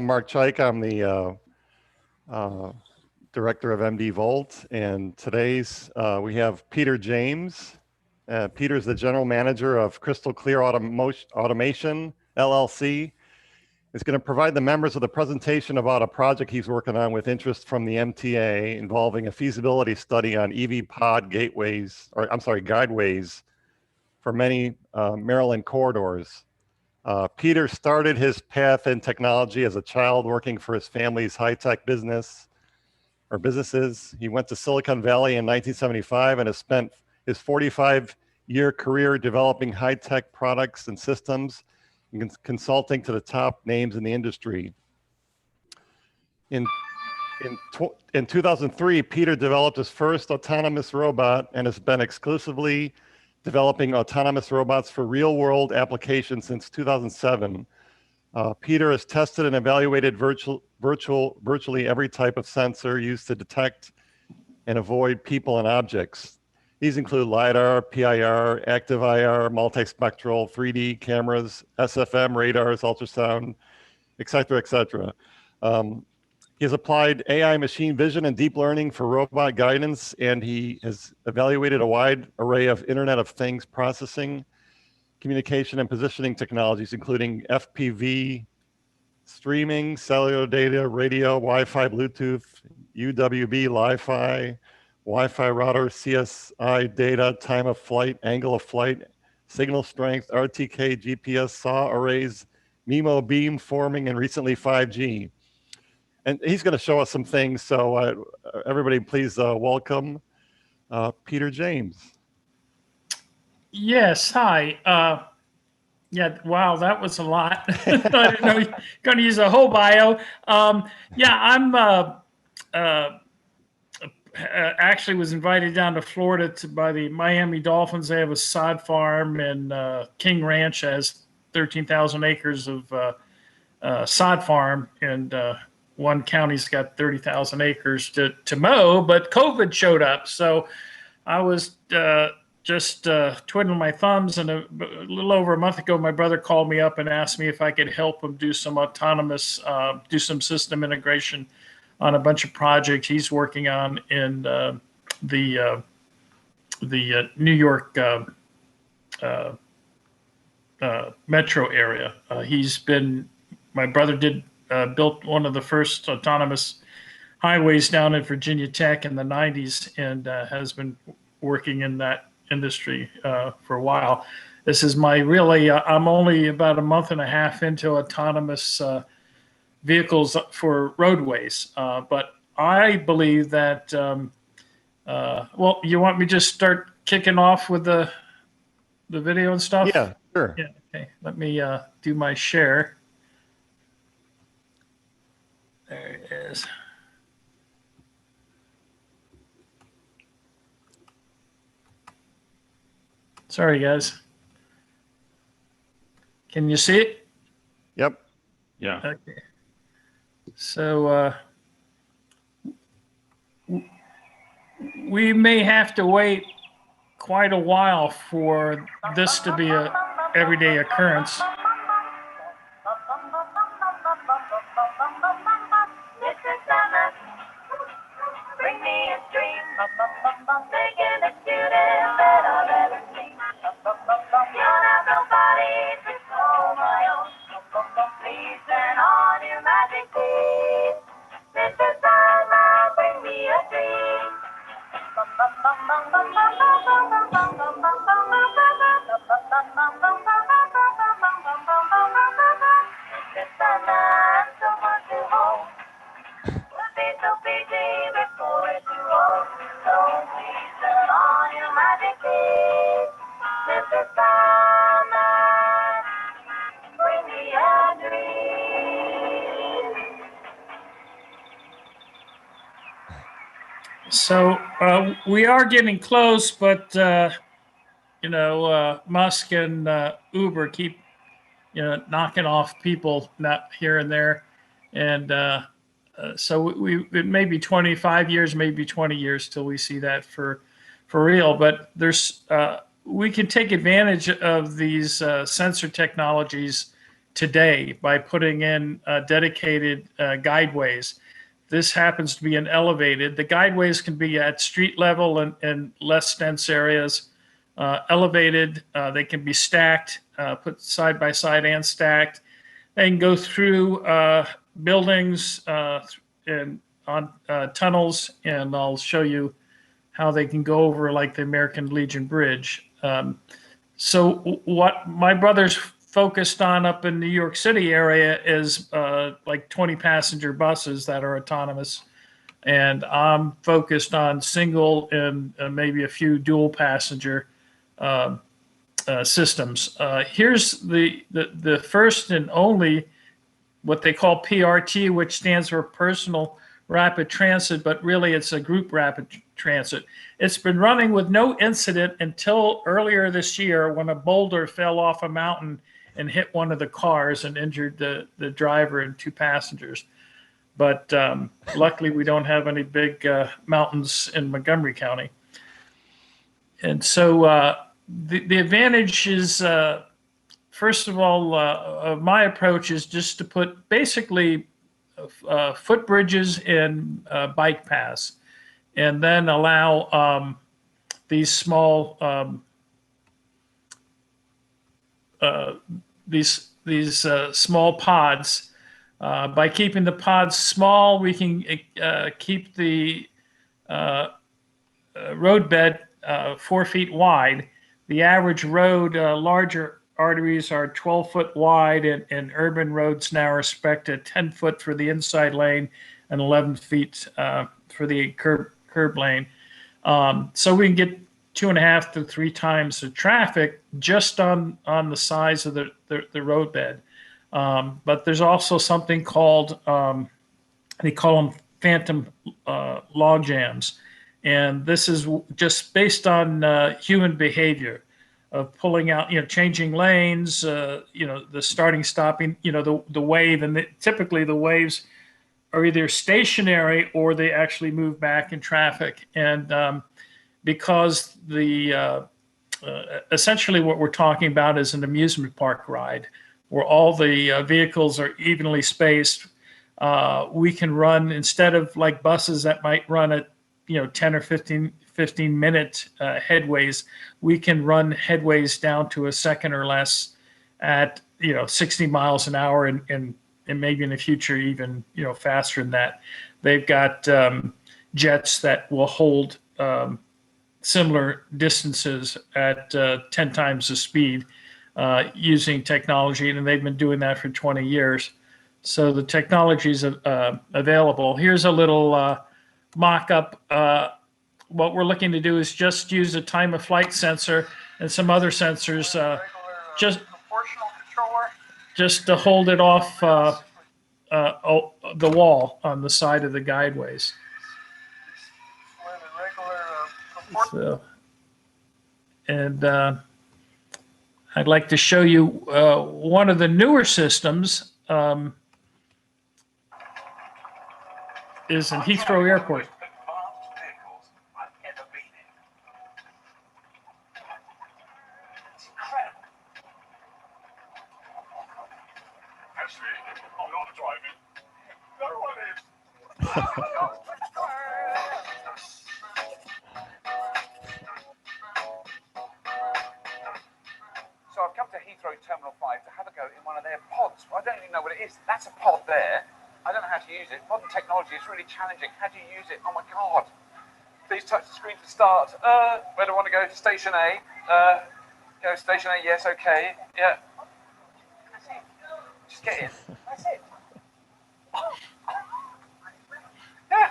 I'm Mark Chaik. I'm the director of MD Volt, and today's we have Peter James. Peter's the general manager of Crystal Clear Automation LLC. He's going to provide the members of the presentation about a project he's working on with interest from the MTA involving a feasibility study on EV pod guideways for many Maryland corridors. Peter started his path in technology as a child working for his family's high-tech businesses. He went to Silicon Valley in 1975 and has spent his 45-year career developing high-tech products and systems and consulting to the top names in the industry. In 2003, Peter developed his first autonomous robot and has been exclusively developing autonomous robots for real-world applications since 2007. Peter has tested and evaluated virtually every type of sensor used to detect and avoid people and objects. These include LiDAR, PIR, active IR, multispectral, 3D cameras, SFM radars, ultrasound, et cetera, et cetera. He has applied AI machine vision and deep learning for robot guidance, and he has evaluated a wide array of Internet of Things processing, communication, and positioning technologies, including FPV, streaming, cellular data, radio, Wi-Fi, Bluetooth, UWB, Li-Fi, Wi-Fi router, CSI data, time of flight, angle of flight, signal strength, RTK, GPS, SAW arrays, MIMO beam forming, and recently 5G. And he's going to show us some things. So everybody, please welcome Peter James. Yes, hi. Yeah, wow, that was a lot. I didn't know you were going to use a whole bio. Yeah, I'm actually was invited down to Florida by the Miami Dolphins. They have a sod farm, and King Ranch has 13,000 acres of sod farm, and one county's got 30,000 acres to mow, but COVID showed up. So I was just twiddling my thumbs, and a little over a month ago, my brother called me up and asked me if I could help him do some autonomous, do some system integration on a bunch of projects he's working on in the New York metro area. My brother built one of the first autonomous highways down at Virginia Tech in the 90s, and has been working in that industry for a while. This is I'm only about a month and a half into autonomous vehicles for roadways. But I believe that, well, you want me to just start kicking off with the video and stuff? Yeah, sure. Yeah, okay. Let me do my share. There it is. Sorry, guys. Can you see it? Yep. Yeah. Okay. So we may have to wait quite a while for this to be a everyday occurrence. So we are getting close, but Musk and Uber keep knocking off people here and there, and so it may be 25 years, maybe 20 years till we see that for real. But we can take advantage of these sensor technologies today by putting in dedicated guideways. This happens to be an elevated. The guideways can be at street level and less dense areas. Elevated, they can be stacked, put side by side and stacked. They can go through buildings and on tunnels, and I'll show you how they can go over like the American Legion Bridge. So what my brother's focused on up in New York City area is like 20 passenger buses that are autonomous. And I'm focused on single and maybe a few dual passenger systems. Here's the first and only what they call PRT, which stands for Personal Rapid Transit, but really it's a group rapid transit. It's been running with no incident until earlier this year when a boulder fell off a mountain and hit one of the cars and injured the driver and two passengers. But luckily we don't have any big mountains in Montgomery County. And so the advantage is, first of all, my approach is just to put basically footbridges and bike paths, and then allow these small small pods. By keeping the pods small, we can keep the roadbed 4 feet wide. The average road, larger arteries are 12-foot wide, and urban roads now are spec'd at 10 foot for the inside lane and 11 feet for the curb lane. So we can get 2.5 to 3 times the traffic just on the size of the roadbed. But there's also something called, they call them phantom log jams. And this is just based on human behavior of pulling out, changing lanes, the starting, stopping, the wave. And typically the waves are either stationary or they actually move back in traffic. And because essentially what we're talking about is an amusement park ride where all the vehicles are evenly spaced, we can run, instead of like buses that might run at 10 or 15 minute headways, we can run headways down to a second or less at 60 miles an hour, and maybe in the future even faster than that. They've got jets that will hold similar distances at 10 times the speed using technology, and they've been doing that for 20 years. So the technology is available. Here's a little mock-up. What we're looking to do is just use a time of flight sensor and some other sensors just to hold it off the wall on the side of the guideways. So, and I'd like to show you one of the newer systems is in Heathrow Airport. So I've come to Heathrow Terminal 5 to have a go in one of their pods. I don't even know what it is. That's a pod there. I don't know how to use it. Modern technology is really challenging. How do you use it? Oh my God. Please touch the screen to start. Where do I want to go? Station A. Go station A, yes, okay. Yeah. That's it. Just get in. That's it. Yeah.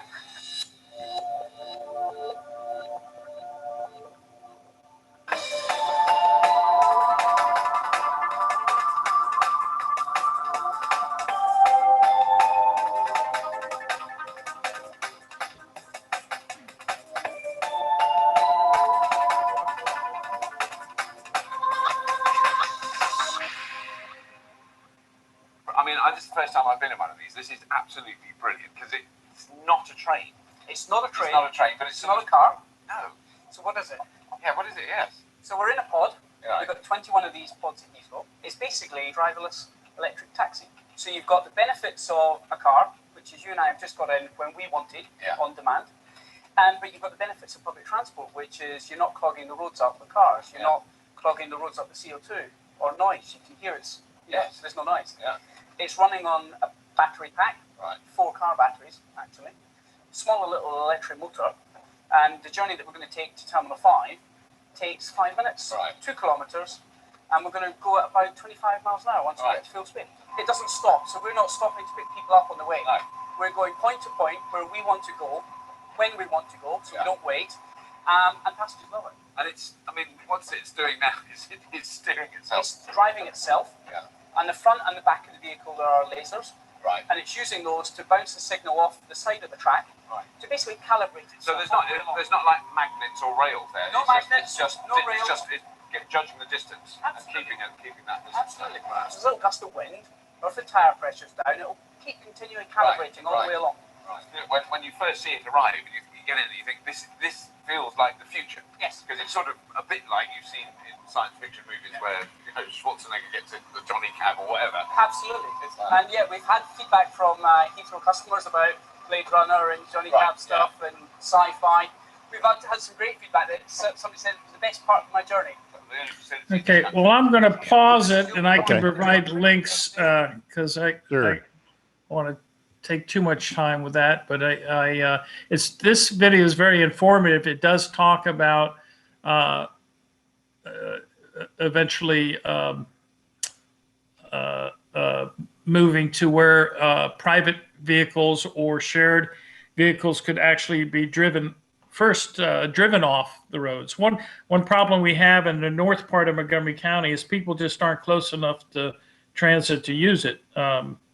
This is the first time I've been in one of these. This is absolutely brilliant because it's not a train. It's not a train. It's not a train, but it's not a car. No. So what is it? Yeah, what is it? Yes. So we're in a pod. Yeah. We've got 21 of these pods in Heathrow. It's basically driverless electric taxi. So you've got the benefits of a car, which is you and I have just got in when we wanted, on demand. But you've got the benefits of public transport, which is you're not clogging the roads up with cars. You're not clogging the roads up with CO2 or noise. You can hear it's, so there's no noise. It's running on a battery pack, 4 car batteries, actually. Smaller little electric motor. And the journey that we're going to take to Terminal 5 takes 5 minutes, 2 kilometres, and we're going to go at about 25 miles an hour once we get to full speed. It doesn't stop, so we're not stopping to pick people up on the way. We're going point to point where we want to go, when we want to go, so we don't wait, and passengers love it. And it's, I mean, what it's doing now is it's steering itself. It's driving itself. On the front and the back of the vehicle there are lasers. And it's using those to bounce the signal off the side of the track to basically calibrate it. So there's not like magnets or rails there. No magnets, no rails. It's just judging the distance and keeping that distance. Absolutely. There's a little gust of wind, or if the tyre pressure's down, it'll keep continuing calibrating all the way along. When you first see it arrive, you get in and you think this feels like the future. Yes. Because it's sort of a bit like you've seen in science fiction movies where Schwarzenegger gets in the Johnny cab or whatever. Absolutely. And we've had feedback from Heathrow customers about Blade Runner and Johnny Cab stuff and sci-fi. We've had some great feedback that somebody said it was the best part of my journey. Okay, well, I'm going to pause it, and I can provide links because I want to take too much time with that. But this video is very informative. It does talk about eventually moving to where private vehicles or shared vehicles could actually be driven off the roads. One problem we have in the north part of Montgomery County is people just aren't close enough to transit to use it.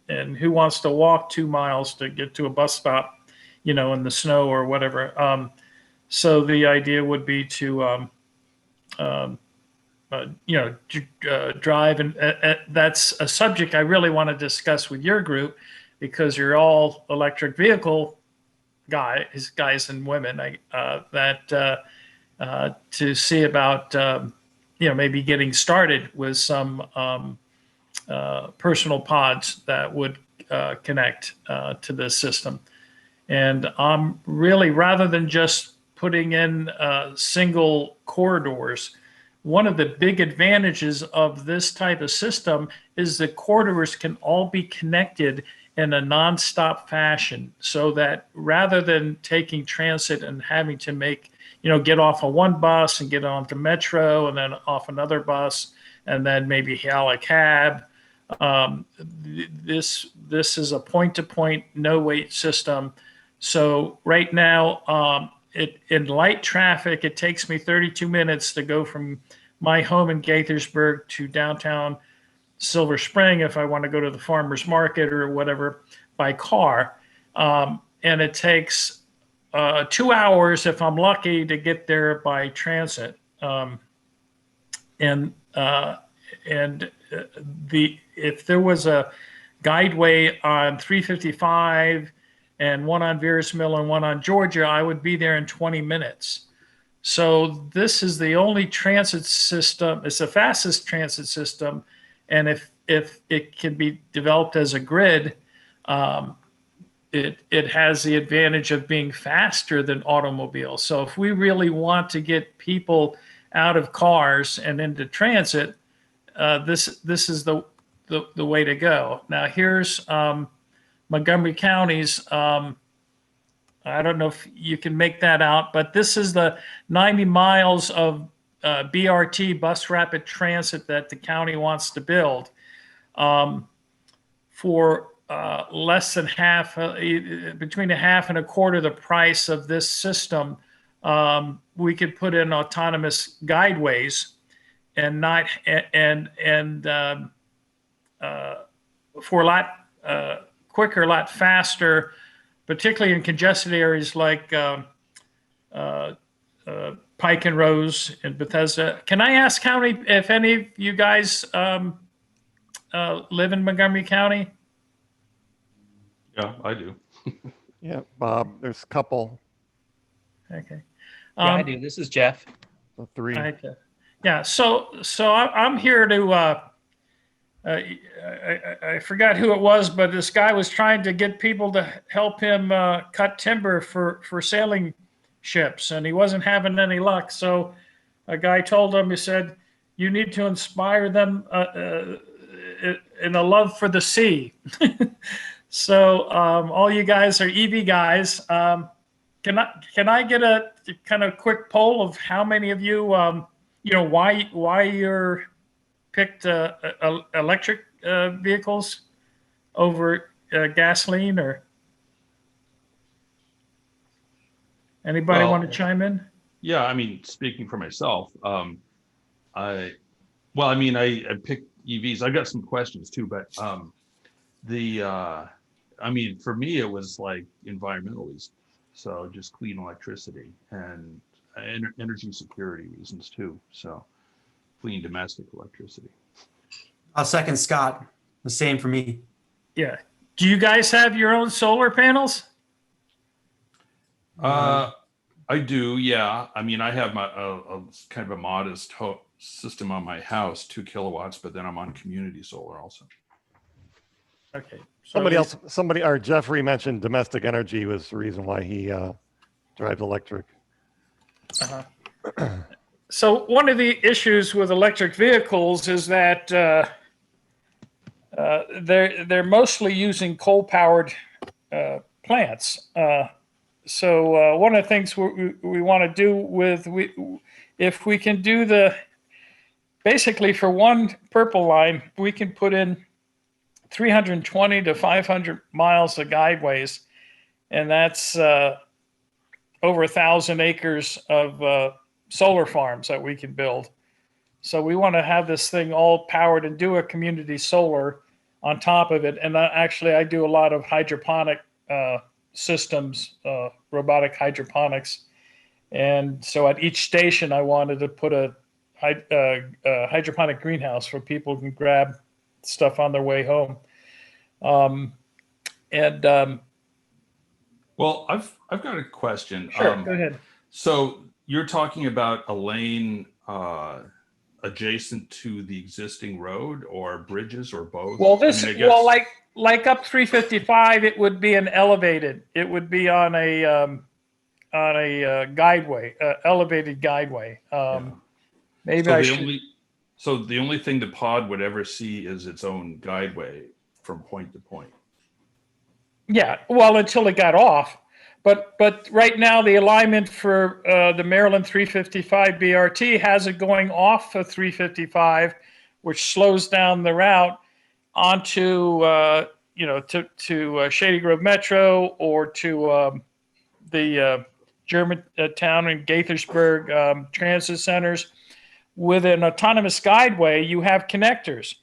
And who wants to walk 2 miles to get to a bus stop, in the snow or whatever. So the idea would be to, drive. And that's a subject I really want to discuss with your group because you're all electric vehicle guys and women, to see about, maybe getting started with some personal pods that would connect to this system. And really, rather than just putting in single corridors, one of the big advantages of this type of system is the corridors can all be connected in a nonstop fashion, so that rather than taking transit and having to get off of one bus and get onto Metro and then off another bus and then maybe hail a cab, this is a point-to-point, no-wait system. So right now, in light traffic, it takes me 32 minutes to go from my home in Gaithersburg to downtown Silver Spring if I want to go to the farmer's market or whatever by car. And it takes 2 hours if I'm lucky to get there by transit. If there was a guideway on 355 and one on Veers Mill and one on Georgia, I would be there in 20 minutes. So this is the only transit system. It's the fastest transit system. And if it can be developed as a grid, it has the advantage of being faster than automobiles. So if we really want to get people out of cars and into transit, this is the way to go. Now here's Montgomery County's. I don't know if you can make that out, but this is the 90 miles of BRT, bus rapid transit, that the county wants to build for less than half, between a half and a quarter the price of this system. We could put in autonomous guideways and not for a lot quicker, a lot faster, particularly in congested areas like Pike and Rose and Bethesda. Can I ask if any of you guys live in Montgomery County? Yeah, I do. Yeah, Bob, there's a couple. Okay. Yeah, I do. This is Jeff. So 3. Okay. Yeah. So I'm here to I forgot who it was, but this guy was trying to get people to help him cut timber for sailing ships, and he wasn't having any luck. So a guy told him, he said, "You need to inspire them in a love for the sea." So all you guys are EV guys. Can I get a kind of quick poll of how many of you, why you're picked electric vehicles over gasoline, or anybody Well, want to chime in? Yeah, I mean, speaking for myself, I picked EVs. I got some questions too, but for me, it was like environmentally, so just clean electricity and energy security reasons too. So clean domestic electricity. I'll second Scott. The same for me. Yeah. Do you guys have your own solar panels? I do, yeah. I mean, I have a kind of a modest system on my house, 2 kilowatts, but then I'm on community solar also. Okay. So Jeffrey mentioned domestic energy was the reason why he drives electric. So one of the issues with electric vehicles is that they're mostly using coal-powered plants. So one of the things we want to do if we can do basically for one purple line, we can put in 320 to 500 miles of guideways, and that's over 1,000 acres of solar farms that we can build. So we want to have this thing all powered and do a community solar on top of it. And I do a lot of hydroponic systems, robotic hydroponics. And so at each station, I wanted to put a hydroponic greenhouse where people can grab stuff on their way home. Well, I've got a question. Sure, go ahead. So you're talking about a lane adjacent to the existing road, or bridges, or both? Well, like up 355, it would be an elevated. It would be on a guideway, elevated guideway. Maybe So the only thing the pod would ever see is its own guideway from point to point. Yeah, well, until it got off. But right now, the alignment for the Maryland 355 BRT has it going off of 355, which slows down the route onto to Shady Grove Metro, or to the Germantown and Gaithersburg transit centers. With an autonomous guideway, you have connectors.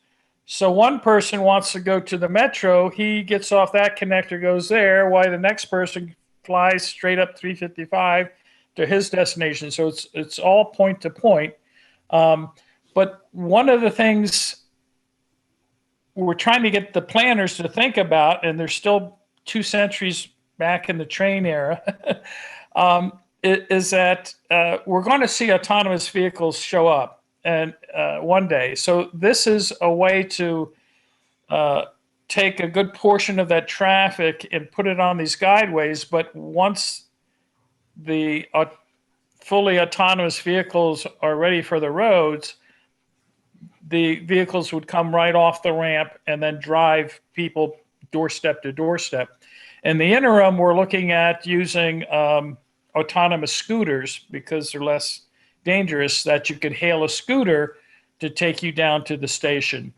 So one person wants to go to the metro, he gets off that connector, goes there, while the next person flies straight up 355 to his destination. So it's all point to point. But one of the things we're trying to get the planners to think about, and they're still 2 centuries back in the train era, is that we're going to see autonomous vehicles show up and one day. So this is a way to take a good portion of that traffic and put it on these guideways. But once the fully autonomous vehicles are ready for the roads, the vehicles would come right off the ramp and then drive people doorstep to doorstep. In the interim, we're looking at using autonomous scooters, because they're less dangerous, that you could hail a scooter to take you down to the station.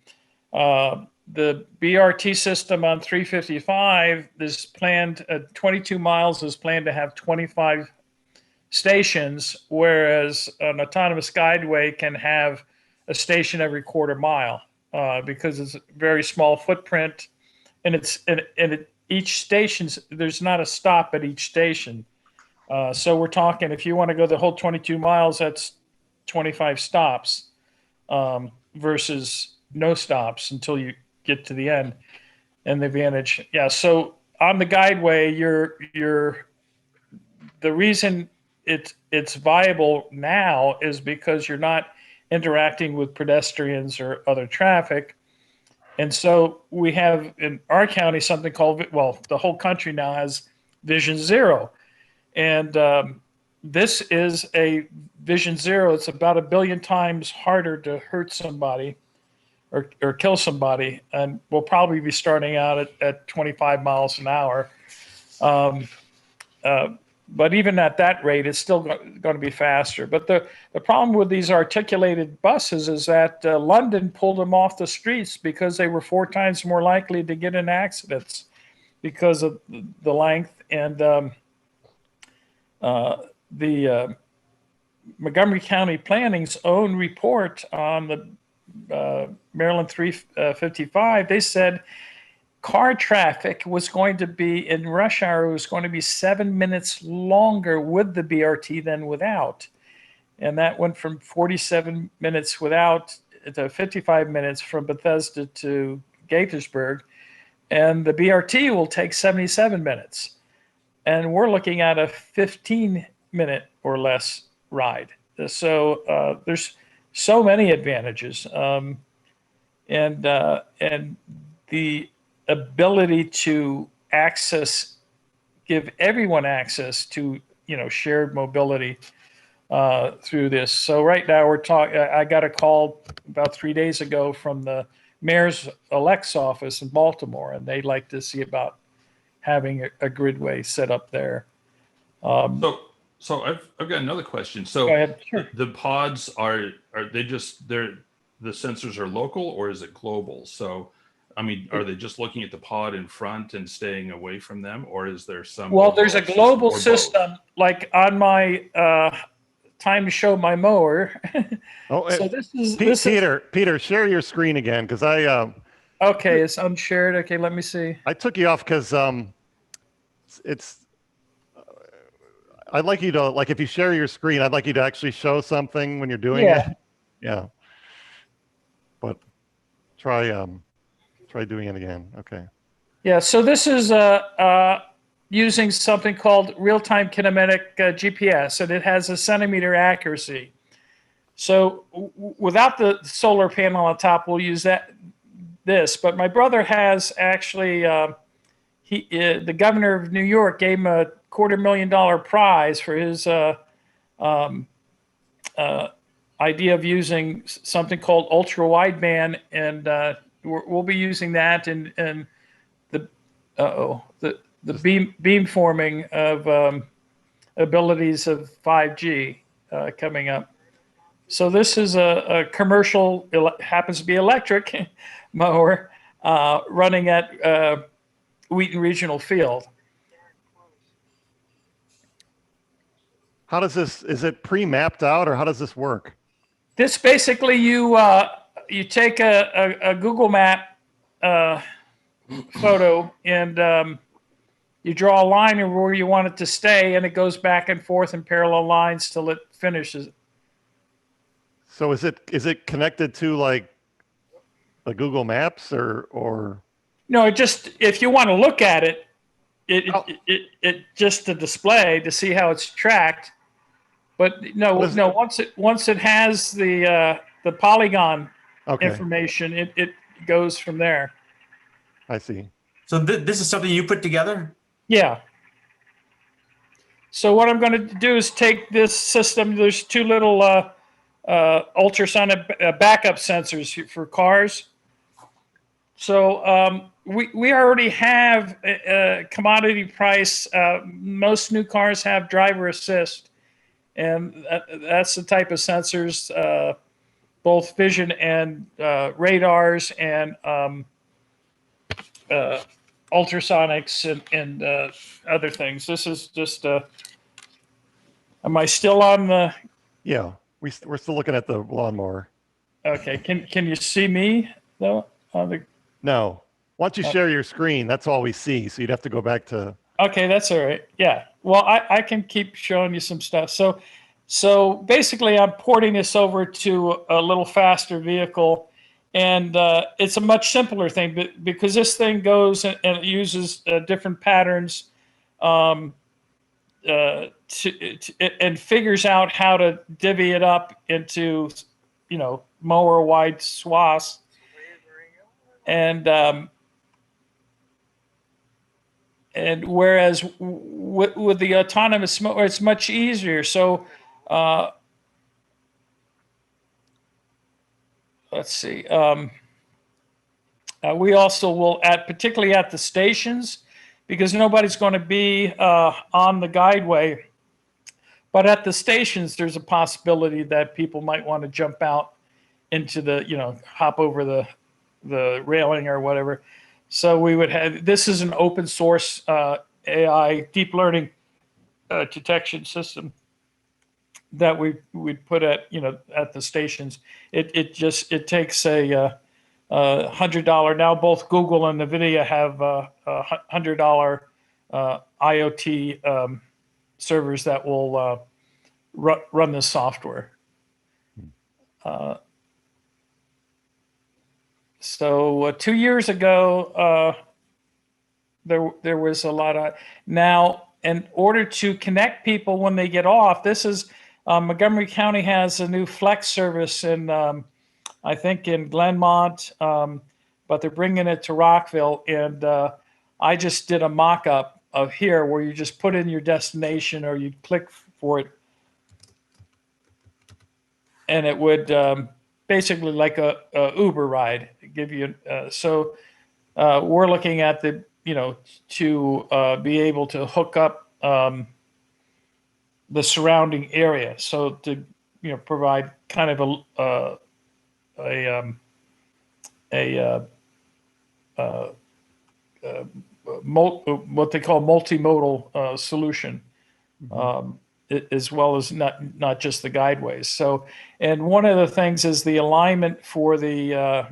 The BRT system on 355 is planned, 22 miles is planned to have 25 stations, whereas an autonomous guideway can have a station every quarter mile, because it's a very small footprint, and each station's, there's not a stop at each station. So we're talking, if you want to go the whole 22 miles, that's 25 stops versus no stops until you get to the end. And the advantage, yeah. So on the guideway, the reason it's viable now is because you're not interacting with pedestrians or other traffic. And so we have in our county something called, well, the whole country now has Vision Zero. And this is a Vision Zero. It's about 1 billion times harder to hurt somebody or kill somebody. And we'll probably be starting out at 25 miles an hour. But even at that rate, it's still going to be faster. But the problem with these articulated buses is that London pulled them off the streets because they were 4 times more likely to get in accidents because of the length. And the Montgomery County Planning's own report on the Maryland 355, they said car traffic was going to be in rush hour was going to be 7 minutes longer with the BRT than without. And that went from 47 minutes without to 55 minutes from Bethesda to Gaithersburg. And the BRT will take 77 minutes. And we're looking at a 15-minute or less ride. So there's so many advantages. And the ability to give everyone access to, shared mobility through this. So right now I got a call about 3 days ago from the mayor's-elect's office in Baltimore, and they'd like to see about having a gridway set up there. So I've got another question. So Go ahead. Sure. the pods are they just the sensors are local, or is it global? So I mean, are they just looking at the pod in front and staying away from them, or is there some? Well, there's a global system, like on my time to show my mower. Oh, so this is Peter, share your screen again, because okay, it's unshared. Okay, let me see. I took you off because it's. I'd like you to, like, if you share your screen, I'd like you to actually show something when you're doing it. Yeah. But try doing it again. Okay. Yeah. So this is using something called real-time kinematic GPS, and it has a centimeter accuracy. So without the solar panel on top, we'll use this. But my brother has actually, the governor of New York gave him a $250,000 prize for his idea of using something called ultra wideband, and we'll be using that in the beamforming of abilities of 5G coming up. So this is a commercial, happens to be electric mower running at Wheaton Regional Field. How does this, is it pre-mapped out, or how does this work? This basically, you take a Google Map photo, and you draw a line where you want it to stay, and it goes back and forth in parallel lines till it finishes. So is it connected to like the Google Maps or? No, it just, if you want to look at it, it just to display to see how it's tracked. But once it has the polygon information, it goes from there. I see. So this is something you put together? Yeah. So what I'm going to do is take this system. There's 2 little ultrasonic backup sensors for cars. So we already have a commodity price. Most new cars have driver assist. And that's the type of sensors, both vision and radars and ultrasonics and other things. This is just, am I still on the? Yeah, we're still looking at the lawnmower. Okay, can you see me though? No, once you share your screen, that's all we see. So you'd have to go back to. Okay, that's all right. Yeah. Well, I can keep showing you some stuff. So basically, I'm porting this over to a little faster vehicle, and it's a much simpler thing because this thing goes and it uses different patterns and figures out how to divvy it up into, mower wide swaths. and whereas with the autonomous motor, it's much easier. So let's see. We also will, particularly at the stations, because nobody's going to be on the guideway. But at the stations, there's a possibility that people might want to jump out into the, hop over the railing or whatever. So we would have, this is an open source AI deep learning detection system that we'd put at, at the stations. It takes a $100. Now both Google and NVIDIA have $100 IoT servers that will run this software. So 2 years ago, there was a lot of, now in order to connect people when they get off, this is, Montgomery County has a new flex service in, I think in Glenmont, but they're bringing it to Rockville. And I just did a mock-up of here where you just put in your destination or you click for it. And it would basically like a Uber ride give you. So we're looking at the, to be able to hook up the surrounding area. So to, provide kind of what they call multimodal solution, as well as not just the guideways. So, and one of the things is the alignment for the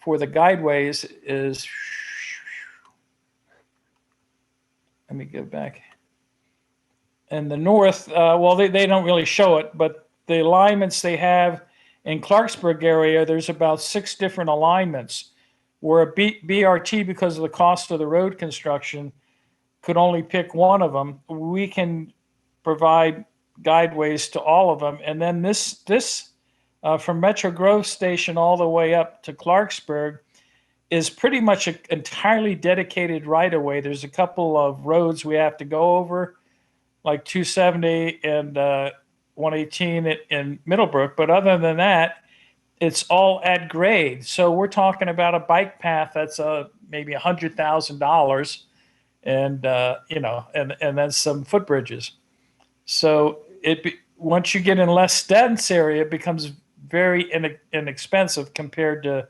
guideways is. Let me go back. In the north, well, they don't really show it, but the alignments they have in Clarksburg area, there's about 6 different alignments where a BRT, because of the cost of the road construction, could only pick one of them. We can provide guideways to all of them. And then this from Metro Grove Station all the way up to Clarksburg is pretty much an entirely dedicated right-of-way. There's a couple of roads we have to go over, like 270 and 118 in Middlebrook. But other than that, it's all at grade. So we're talking about a bike path that's maybe $100,000, and and then some footbridges. So once you get in less dense area, it becomes very inexpensive compared to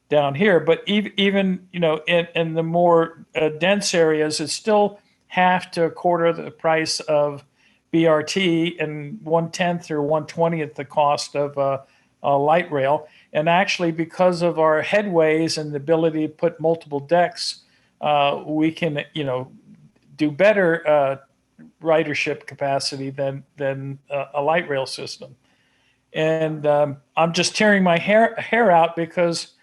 down here. But even in the more dense areas, it's still half to a quarter the price of BRT and 1/10 or 1/20th the cost of a light rail. And actually, because of our headways and the ability to put multiple decks, we can do better ridership capacity than a light rail system. And I'm just tearing my hair out because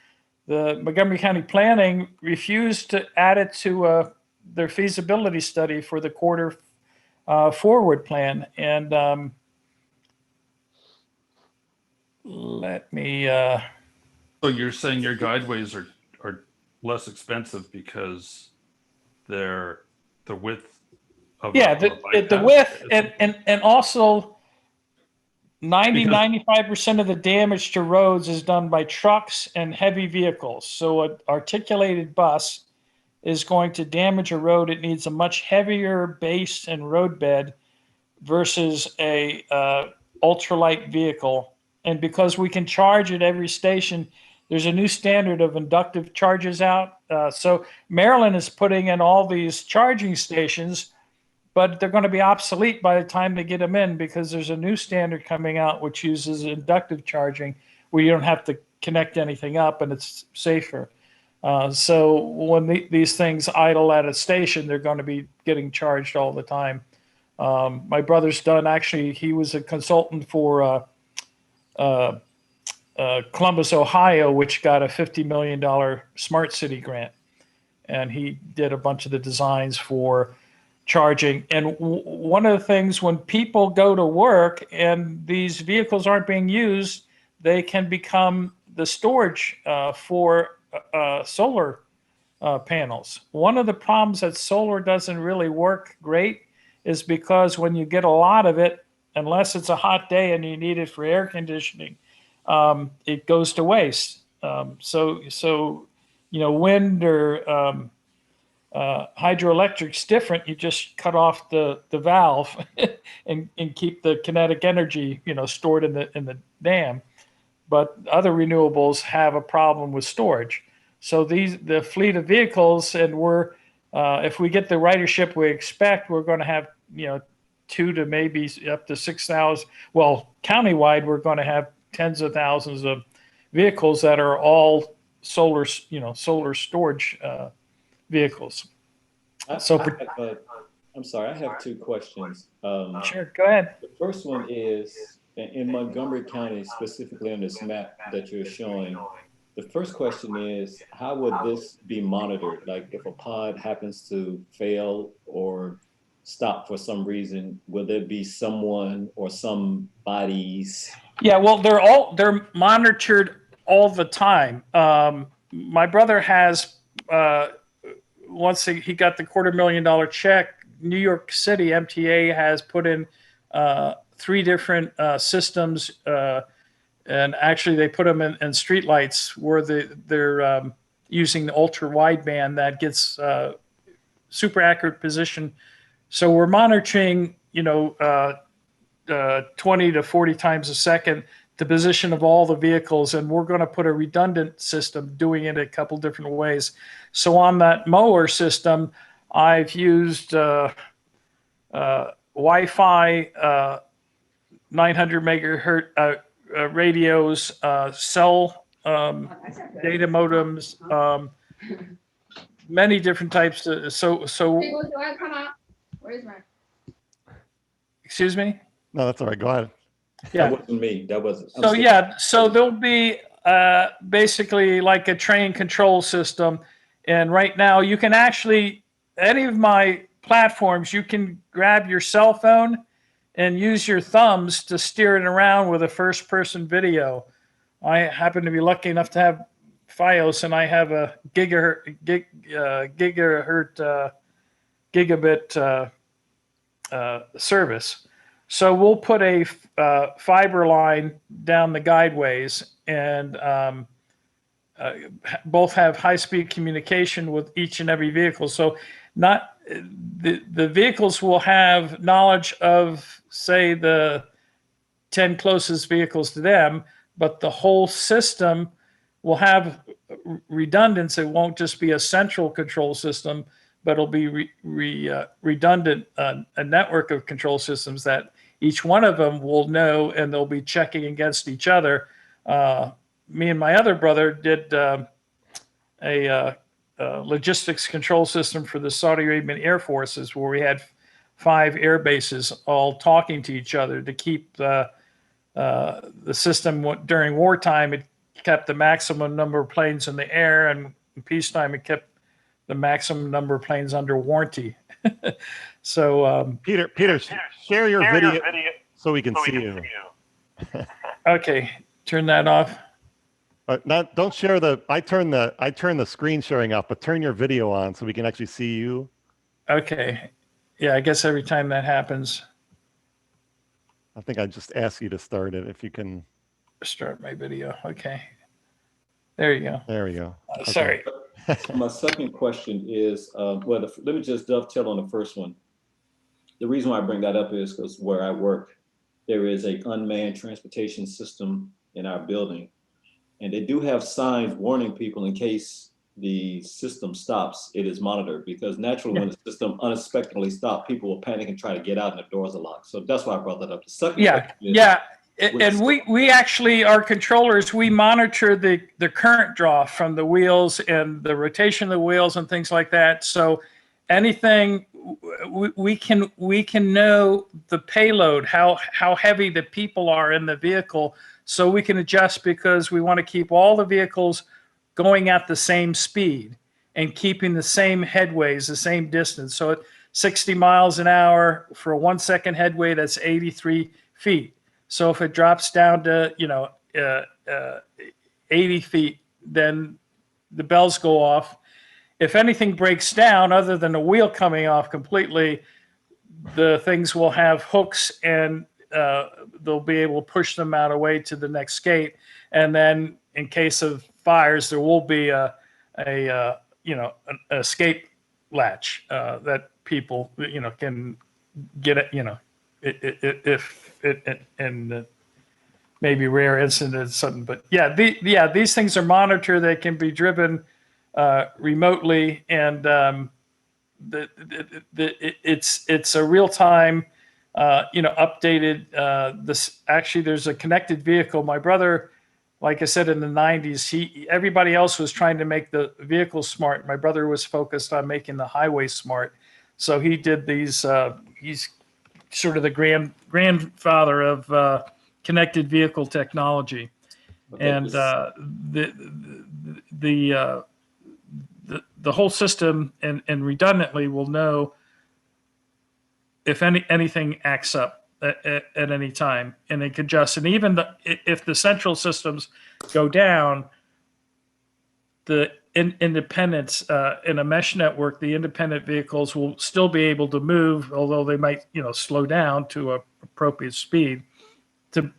the Montgomery County Planning refused to add it to their feasibility study for the quarter forward plan. And let me. So you're saying your guideways are less expensive because they're the width of the width and also 95% of the damage to roads is done by trucks and heavy vehicles. So an articulated bus is going to damage a road. It needs a much heavier base and roadbed versus a ultralight vehicle. And because we can charge at every station, there's a new standard of inductive charges out. So Maryland is putting in all these charging stations, but they're going to be obsolete by the time they get them in, because there's a new standard coming out which uses inductive charging where you don't have to connect anything up and it's safer. So when these things idle at a station, they're going to be getting charged all the time. My brother's done, actually, he was a consultant for Columbus, Ohio, which got a $50 million smart city grant. And he did a bunch of the designs for charging. And one of the things, when people go to work and these vehicles aren't being used, they can become the storage for solar panels. One of the problems that solar doesn't really work great is because when you get a lot of it, unless it's a hot day and you need it for air conditioning, it goes to waste. So wind or hydroelectric's different. You just cut off the valve and keep the kinetic energy, stored in the dam. But other renewables have a problem with storage. So the fleet of vehicles, and if we get the ridership we expect, we're going to have 2 to maybe up to 6,000. Well, countywide, we're going to have tens of thousands of vehicles that are all solar storage vehicles. I'm sorry, I have 2 questions. Sure, go ahead. The first one is, in Montgomery County, specifically on this map that you're showing, the first question is, how would this be monitored? Like if a pod happens to fail or stop for some reason, will there be someone or some bodies? Yeah, well, they're monitored all the time. My brother has, once he got the $250,000 check, New York City MTA has put in 3 different systems, and actually they put them in streetlights where they're using the ultra wideband that gets super accurate position. So we're monitoring, 20 to 40 times a second the position of all the vehicles, and we're going to put a redundant system doing it a couple different ways. So on that mower system, I've used Wi-Fi 900 megahertz radios, cell data modems, many different types. Excuse me? No, that's all right. Go ahead. Yeah. That wasn't me. That wasn't. So there'll be basically like a train control system. And right now you can actually, any of my platforms, you can grab your cell phone and use your thumbs to steer it around with a first person video. I happen to be lucky enough to have Fios, and I have a gigabit service. So we'll put a fiber line down the guideways, and both have high-speed communication with each and every vehicle. So not the vehicles will have knowledge of, say, the 10 closest vehicles to them, but the whole system will have redundancy. It won't just be a central control system, but it'll be redundant, a network of control systems that each one of them will know, and they'll be checking against each other. Me and my other brother did a logistics control system for the Saudi Arabian Air Forces, where we had 5 air bases all talking to each other to keep the system. During wartime, it kept the maximum number of planes in the air, and in peacetime, it kept the maximum number of planes under warranty. So Peter, share your video so we can see you. Okay, turn that off. Don't share I turn the screen sharing off, but turn your video on so we can actually see you. Okay. Yeah, I guess every time that happens. I think I just asked you to start it if you can. Start my video. Okay. There you go. There we go. Sorry. My second question is, let me just dovetail on the first one. The reason why I bring that up is because where I work, there is an unmanned transportation system in our building. And they do have signs warning people in case the system stops, it is monitored, because naturally when the system unexpectedly stops, people will panic and try to get out and the doors are locked. So that's why I brought that up. The second and we actually, our controllers, we monitor the current draw from the wheels and the rotation of the wheels and things like that. So anything we can know the payload, how heavy the people are in the vehicle, so we can adjust, because we want to keep all the vehicles going at the same speed and keeping the same headways, the same distance. So at 60 miles an hour for a 1 second headway, that's 83 feet. So if it drops down to, 80 feet, then the bells go off. If anything breaks down, other than the wheel coming off completely, the things will have hooks, and they'll be able to push them out away to the next gate. And then in case of fires, there will be a an escape latch that people can get it. If it and maybe rare incident or something. But these things are monitored. They can be driven remotely, and it's a real time, updated. There's a connected vehicle. My brother, like I said, in the 90s, everybody else was trying to make the vehicle smart. My brother was focused on making the highway smart. So he did these. He's sort of the grandfather of connected vehicle technology, and the whole system and redundantly will know if anything acts up at any time, and it can adjust. And even if the central systems go down, the independents in a mesh network, the independent vehicles will still be able to move, although they might slow down to a appropriate speed to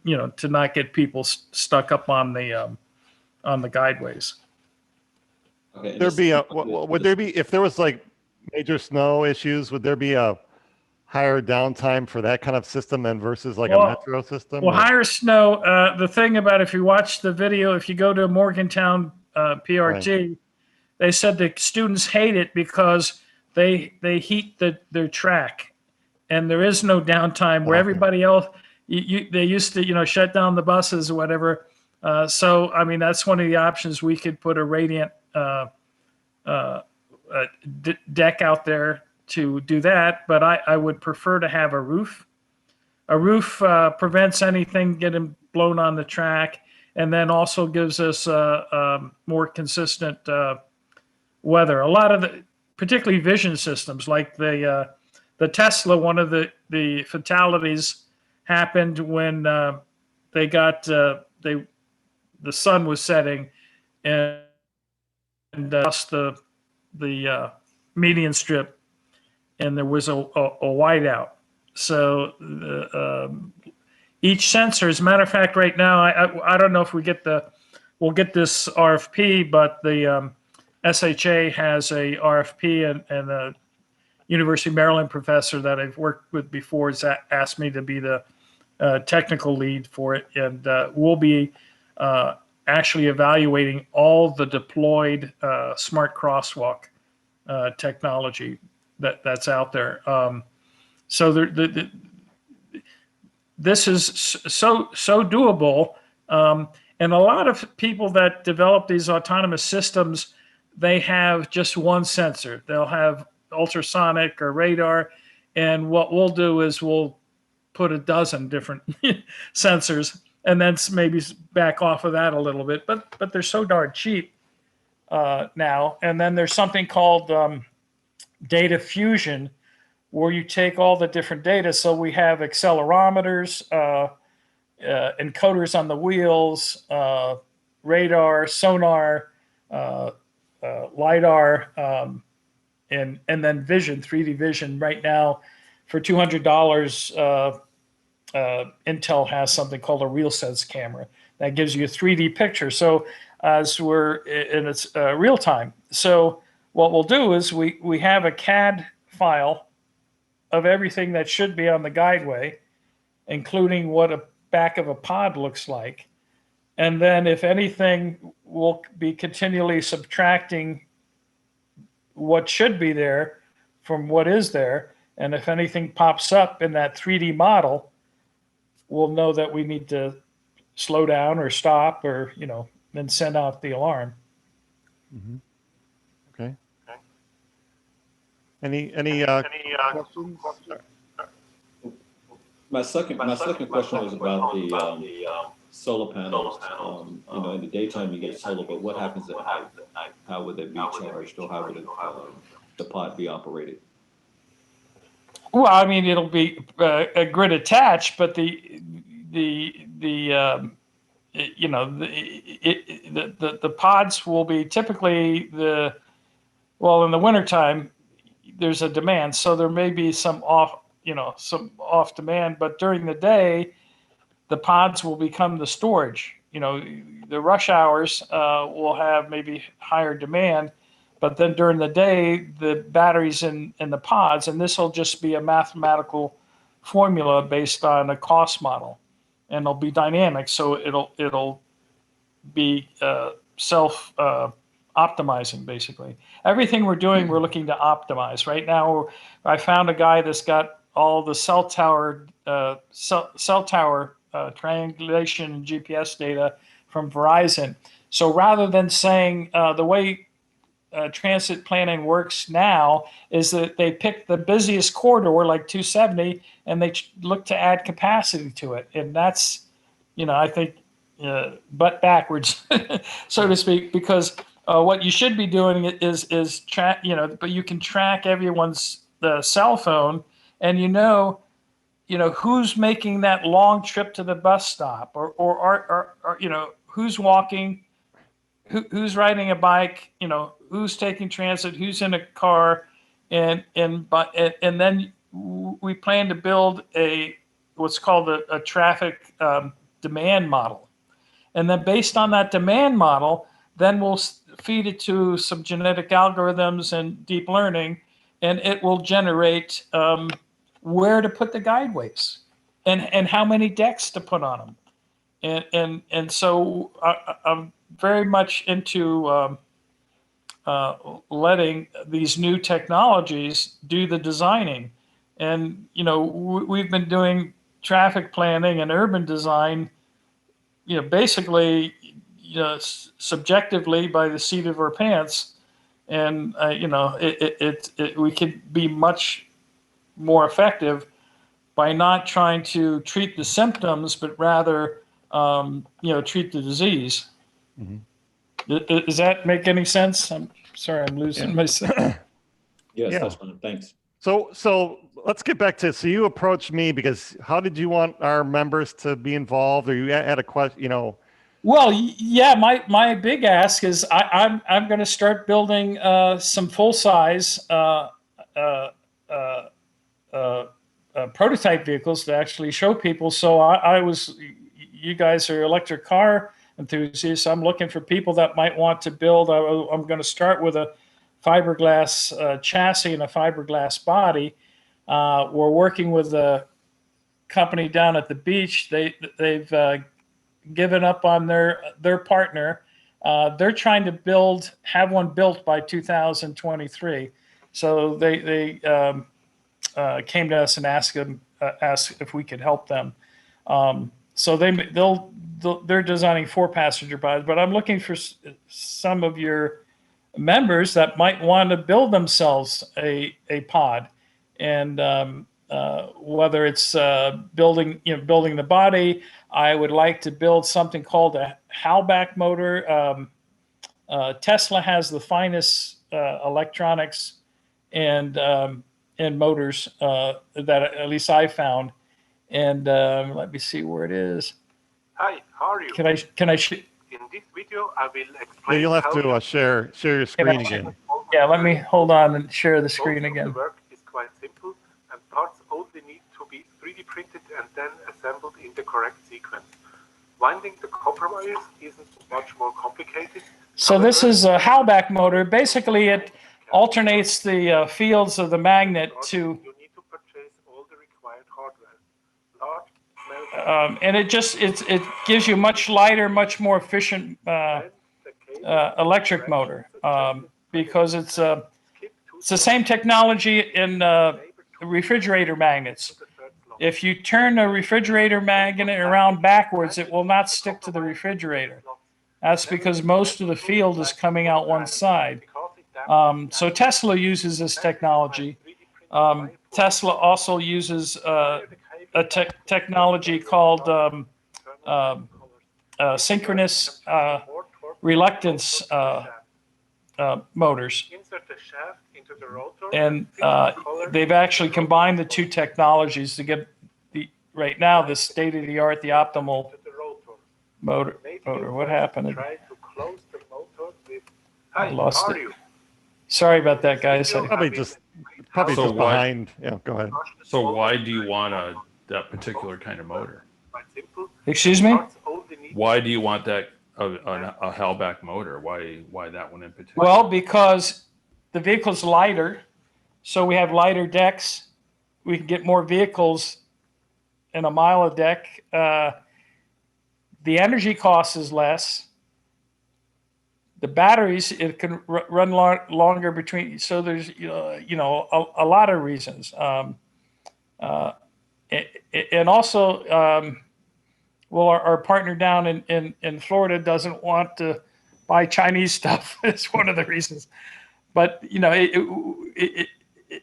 not get people stuck up on the guideways. Okay. Would there be if there was like major snow issues, would there be a higher downtime for that kind of system than versus like a metro system? Well, higher snow. The thing about, if you watch the video, if you go to Morgantown PRT, right, they said the students hate it because they heat their track, and there is no downtime where everybody else. They used to shut down the buses or whatever. So I mean, that's one of the options. We could put a radiant deck out there to do that, but I would prefer to have a roof. A roof prevents anything getting blown on the track, and then also gives us more consistent weather. A lot of particularly vision systems, like the Tesla, one of the fatalities happened when the sun was setting, and lost the median strip, and there was a whiteout. So each sensor, as a matter of fact, right now, I don't know if we'll get this RFP, but the SHA has a RFP, and a University of Maryland professor that I've worked with before has asked me to be the technical lead for it, and we'll be actually evaluating all the deployed smart crosswalk technology that's out there. So this is so doable, and a lot of people that develop these autonomous systems, they have just one sensor. They'll have ultrasonic or radar, and what we'll do is we'll put a dozen different sensors, and then maybe back off of that a little bit. But they're so darn cheap now. And then there's something called data fusion, where you take all the different data. So we have accelerometers, encoders on the wheels, radar, sonar, LiDAR, and then vision, 3D vision. Right now, for $200, Intel has something called a RealSense camera that gives you a 3D picture. So as it's real time. So what we'll do is we have a CAD file of everything that should be on the guideway, including what a back of a pod looks like. And then if anything, we'll be continually subtracting what should be there from what is there. And if anything pops up in that 3D model, we'll know that we need to slow down or stop, or, then send out the alarm. Mm-hmm. Okay. Any questions? My second question was about the solar panels. In the daytime you get solar, but what happens at night? How would they be charged, or how would the pod be operated? Well, I mean, it'll be a grid attached, but the the pods will be typically in the wintertime, there's a demand. So there may be some off demand, but during the day, the pods will become the storage. The rush hours will have maybe higher demand, but then during the day, the batteries in the pods, and this will just be a mathematical formula based on a cost model, and it'll be dynamic. So it'll be self optimizing, basically. Everything we're doing, we're looking to optimize. Right now, I found a guy that's got all the cell tower triangulation and GPS data from Verizon. So rather than saying the way transit planning works now is that they pick the busiest corridor, like 270, and they look to add capacity to it. And that's, I think, butt backwards, so to speak, because what you should be doing is track, but you can track everyone's cell phone, and who's making that long trip to the bus stop, or who's walking, who's riding a bike, who's taking transit, who's in a car, and then we plan to build what's called a traffic demand model, and then based on that demand model, then we'll feed it to some genetic algorithms and deep learning, and it will generate where to put the guideways and how many decks to put on them. And so I'm very much into letting these new technologies do the designing. And, we've been doing traffic planning and urban design, basically, subjectively by the seat of our pants. And, we could be much more effective by not trying to treat the symptoms, but rather, treat the disease. Mm-hmm. Does that make any sense? I'm sorry, I'm losing myself. Yes, that's fine. Thanks. So let's get back to, so you approached me because how did you want our members to be involved, or you had a question, Well, yeah, my big ask is I'm going to start building some full-size prototype vehicles to actually show people. So you guys are electric car enthusiasts. I'm looking for people that might want to build. I'm going to start with a fiberglass chassis and a fiberglass body. We're working with a company down at the beach. They've given up on their partner. They're trying to have one built by 2023. So they came to us and asked if we could help them. So they're designing 4-passenger pods, but I'm looking for some of your members that might want to build themselves a pod, and whether it's building the body. I would like to build something called a Halbach motor. Tesla has the finest electronics and motors that at least I found. And let me see where it is. Hi, how are you? Can I? In this video, I will explain. Yeah, you'll have to share your screen again. Yeah, let me hold on and share the screen again. The work is quite simple, and parts only need to be 3D printed and then assembled in the correct sequence. Winding the copper wires isn't much more complicated. So this is a Halbach motor. Basically, it alternates the fields of the magnet to. You need to purchase all the required hardware. And it gives you much lighter, much more efficient electric motor because it's the same technology in refrigerator magnets. If you turn a refrigerator magnet around backwards, it will not stick to the refrigerator. That's because most of the field is coming out one side. So Tesla uses this technology. Tesla also uses a technology called synchronous reluctance motors. And they've actually combined the two technologies to get right now the state-of-the-art, the optimal Motor. Maybe Motor. you What first happened? try to close the motor with. I Hi, lost how are it. you? Sorry about that, guys. Probably just So why- behind. Yeah, go ahead. So why do you want that particular kind of motor? Quite simple. Excuse me? Parts only need Why do you want that a Hellback motor? Why that one in particular? Well, because the vehicle's lighter, so we have lighter decks. We can get more vehicles in a mile of deck. The energy cost is less. The batteries, it can run longer between. So there's a lot of reasons. And also, well, our partner down in Florida doesn't want to buy Chinese stuff. It's one of the reasons. But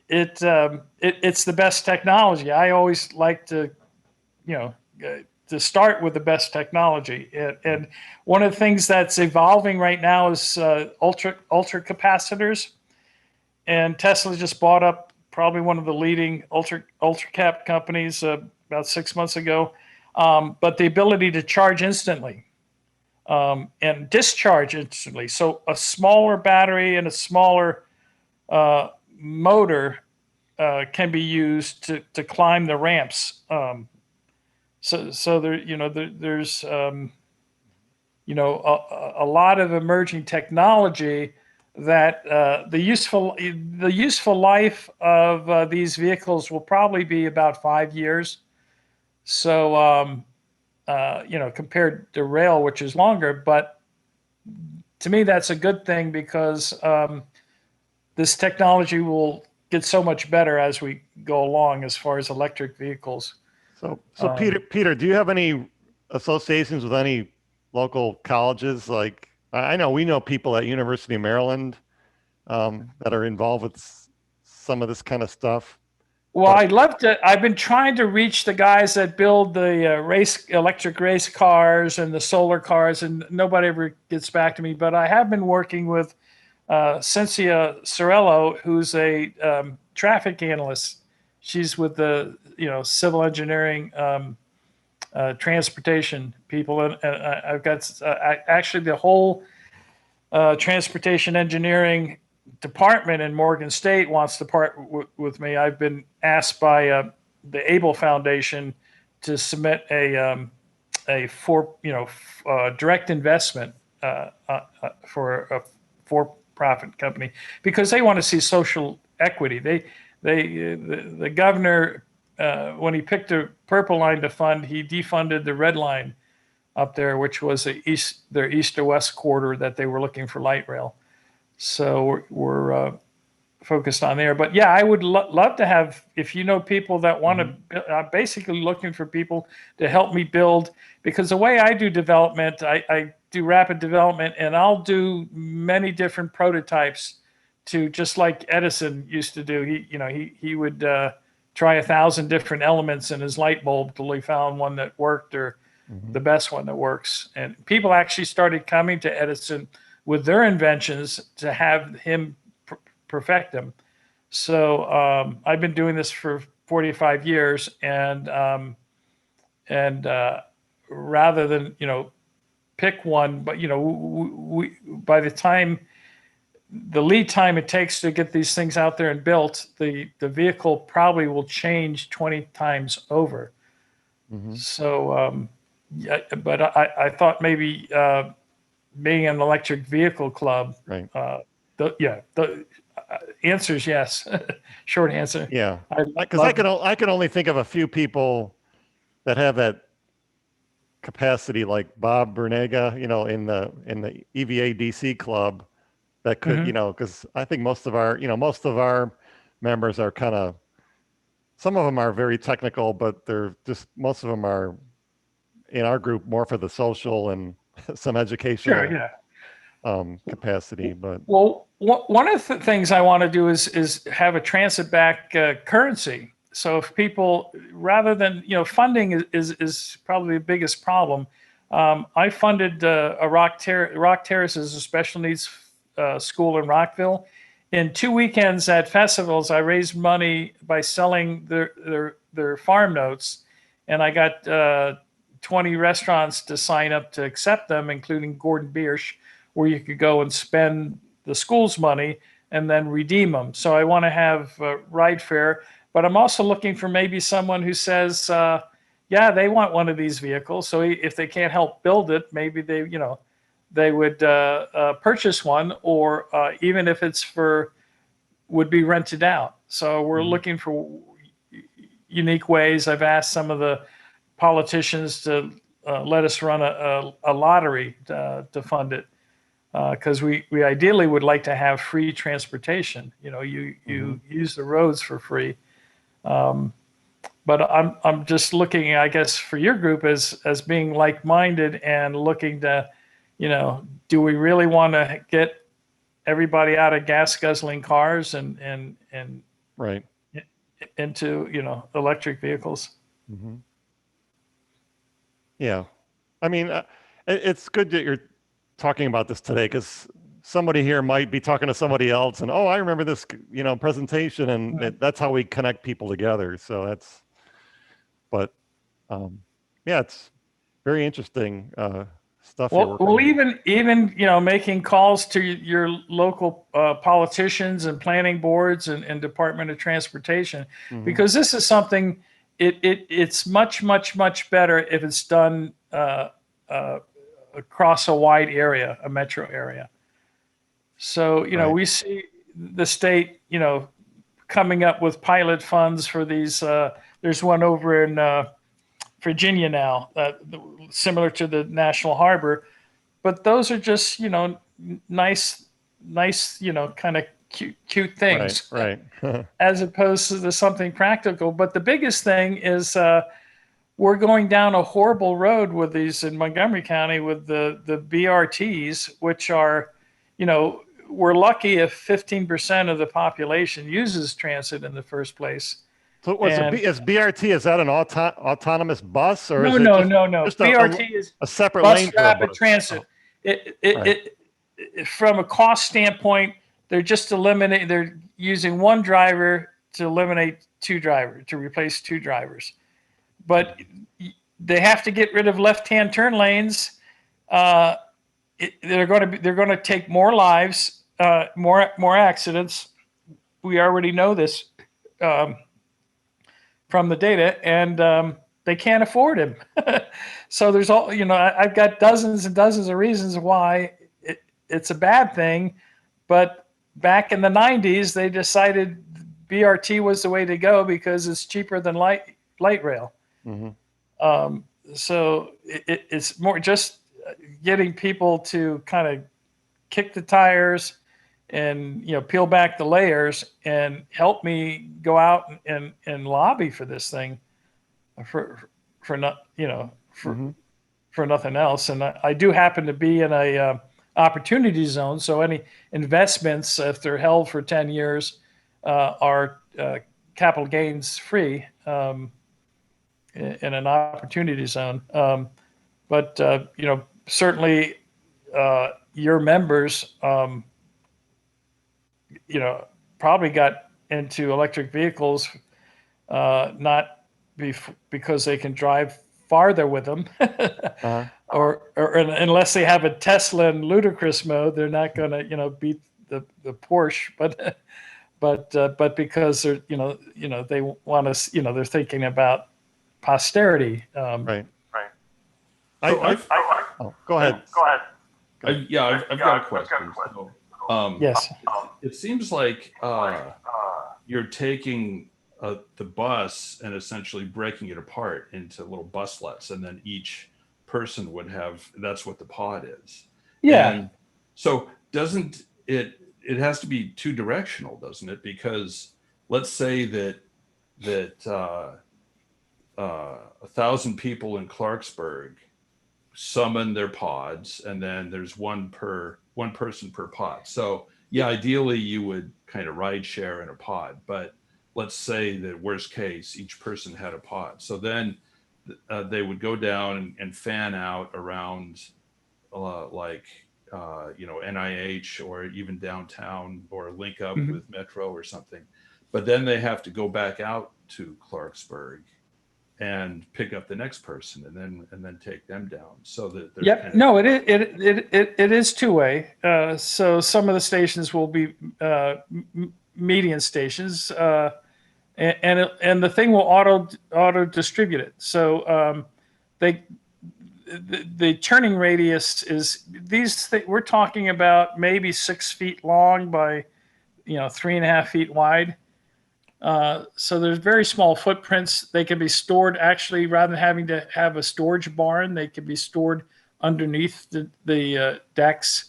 it's the best technology. I always like to, to start with the best technology. And one of the things that's evolving right now is ultra capacitors. And Tesla just bought up probably one of the leading ultra cap companies about 6 months ago. But the ability to charge instantly and discharge instantly. So a smaller battery and a smaller motor can be used to climb the ramps. So there, there's a lot of emerging technology that the useful life of these vehicles will probably be about 5 years. So compared to rail, which is longer, but to me that's a good thing because this technology will get so much better as we go along as far as electric vehicles. So Peter, do you have any associations with any local colleges? Like I know we know people at University of Maryland that are involved with some of this kind of stuff. Well, I'd love to. I've been trying to reach the guys that build the electric race cars and the solar cars, and nobody ever gets back to me. But I have been working with Cynthia Sorello, who's a traffic analyst. She's with the civil engineering, transportation people, and I've got actually the whole transportation engineering department in Morgan State wants to partner with me. I've been asked by the Able Foundation to submit a direct investment for a for-profit company because they want to see social equity. The governor, when he picked the purple line to fund, he defunded the red line up there, which was their east to west corridor that they were looking for light rail. So we're focused on there. But yeah, I would love to have, if you know people that want to, I'm basically looking for people to help me build, because the way I do development, I do rapid development, and I'll do many different prototypes to, just like Edison used to do. He would try 1,000 different elements in his light bulb till he found one that worked, or the best one that works. And people actually started coming to Edison with their inventions to have him perfect them. So I've been doing this for 45 years, and rather than pick one, but we by the time, the lead time it takes to get these things out there and built, the vehicle probably will change 20 times over. So yeah, but I thought maybe being an electric vehicle club, right? The answer is yes. Short answer. Yeah, because I can only think of a few people that have that capacity, like Bob Bernega, in the EVA DC club, that could, because I think most of our members are kind of, some of them are very technical, but they're just, most of them are in our group more for the social and some educational capacity. But well, one of the things I want to do is have a transit back currency. So if people, rather than funding is probably the biggest problem. I funded a Rock Terraces, a special needs school in Rockville. In 2 weekends at festivals, I raised money by selling their farm notes, and I got 20 restaurants to sign up to accept them, including Gordon Biersch, where you could go and spend the school's money and then redeem them. So I want to have ride fare, but I'm also looking for maybe someone who says, yeah, they want one of these vehicles. So if they can't help build it, maybe they would purchase one, or even if it's would be rented out. So we're looking for unique ways. I've asked some of the politicians to let us run a lottery to fund it, because we ideally would like to have free transportation. You use the roads for free. But I'm just looking, I guess, for your group as being like-minded and looking to, do we really want to get everybody out of gas guzzling cars and Right. into, electric vehicles? Mm-hmm. Yeah. I mean, it's good that you're talking about this today, because somebody here might be talking to somebody else and, oh, I remember this, presentation, and that's how we connect people together. So but yeah, it's very interesting stuff you're working Well, on. even making calls to your local politicians and planning boards and Department of Transportation, because this is something. It's much better if it's done across a wide area, a metro area. So Right. we see the state coming up with pilot funds for these. There's one over in Virginia now, similar to the National Harbor, but those are just nice, kind of cute things, Right. as opposed to something practical. But the biggest thing is we're going down a horrible road with these in Montgomery County with the BRTs, which are, we're lucky if 15% of the population uses transit in the first place. So is BRT, is that an autonomous bus, or No, is it no. just BRT is a separate bus lane for a rapid bus? transit. Right. From a cost standpoint, they're using one driver to eliminate to replace two drivers. But they have to get rid of left-hand turn lanes. They're going to take more lives, more accidents. We already know this from the data, and they can't afford him. So there's I've got dozens and dozens of reasons why it's a bad thing. But back in the 90s, they decided BRT was the way to go because it's cheaper than light rail. So it's more just getting people to kind of kick the tires and peel back the layers and help me go out and lobby for this thing for nothing else. And I do happen to be in a opportunity zone, so any investments, if they're held for 10 years, are capital gains free in an opportunity zone. But certainly your members probably got into electric vehicles not because they can drive farther with them, or unless they have a Tesla in ludicrous mode, they're not going to beat the Porsche, but because they're they want to they're thinking about posterity. Right. So go ahead. I've got a question. So, yes. It seems like you're taking the bus and essentially breaking it apart into little buslets, and then each person would have, that's what the pod is. Yeah. And so doesn't it has to be two directional, doesn't it? Because let's say that 1,000 people in Clarksburg summon their pods, and then there's one person per pod. So yeah, ideally you would kind of ride share in a pod, but let's say that worst case, each person had a pod. So then they would go down and fan out around NIH or even downtown, or link up with Metro or something. But then they have to go back out to Clarksburg and pick up the next person and then take them down. So that there's Yep. No, it is two-way. So some of the stations will be median stations, and the thing will auto distribute it. So the turning radius is we're talking about maybe 6 feet long by 3.5 feet wide. So there's very small footprints. They can be stored actually, rather than having to have a storage barn, they can be stored underneath the decks.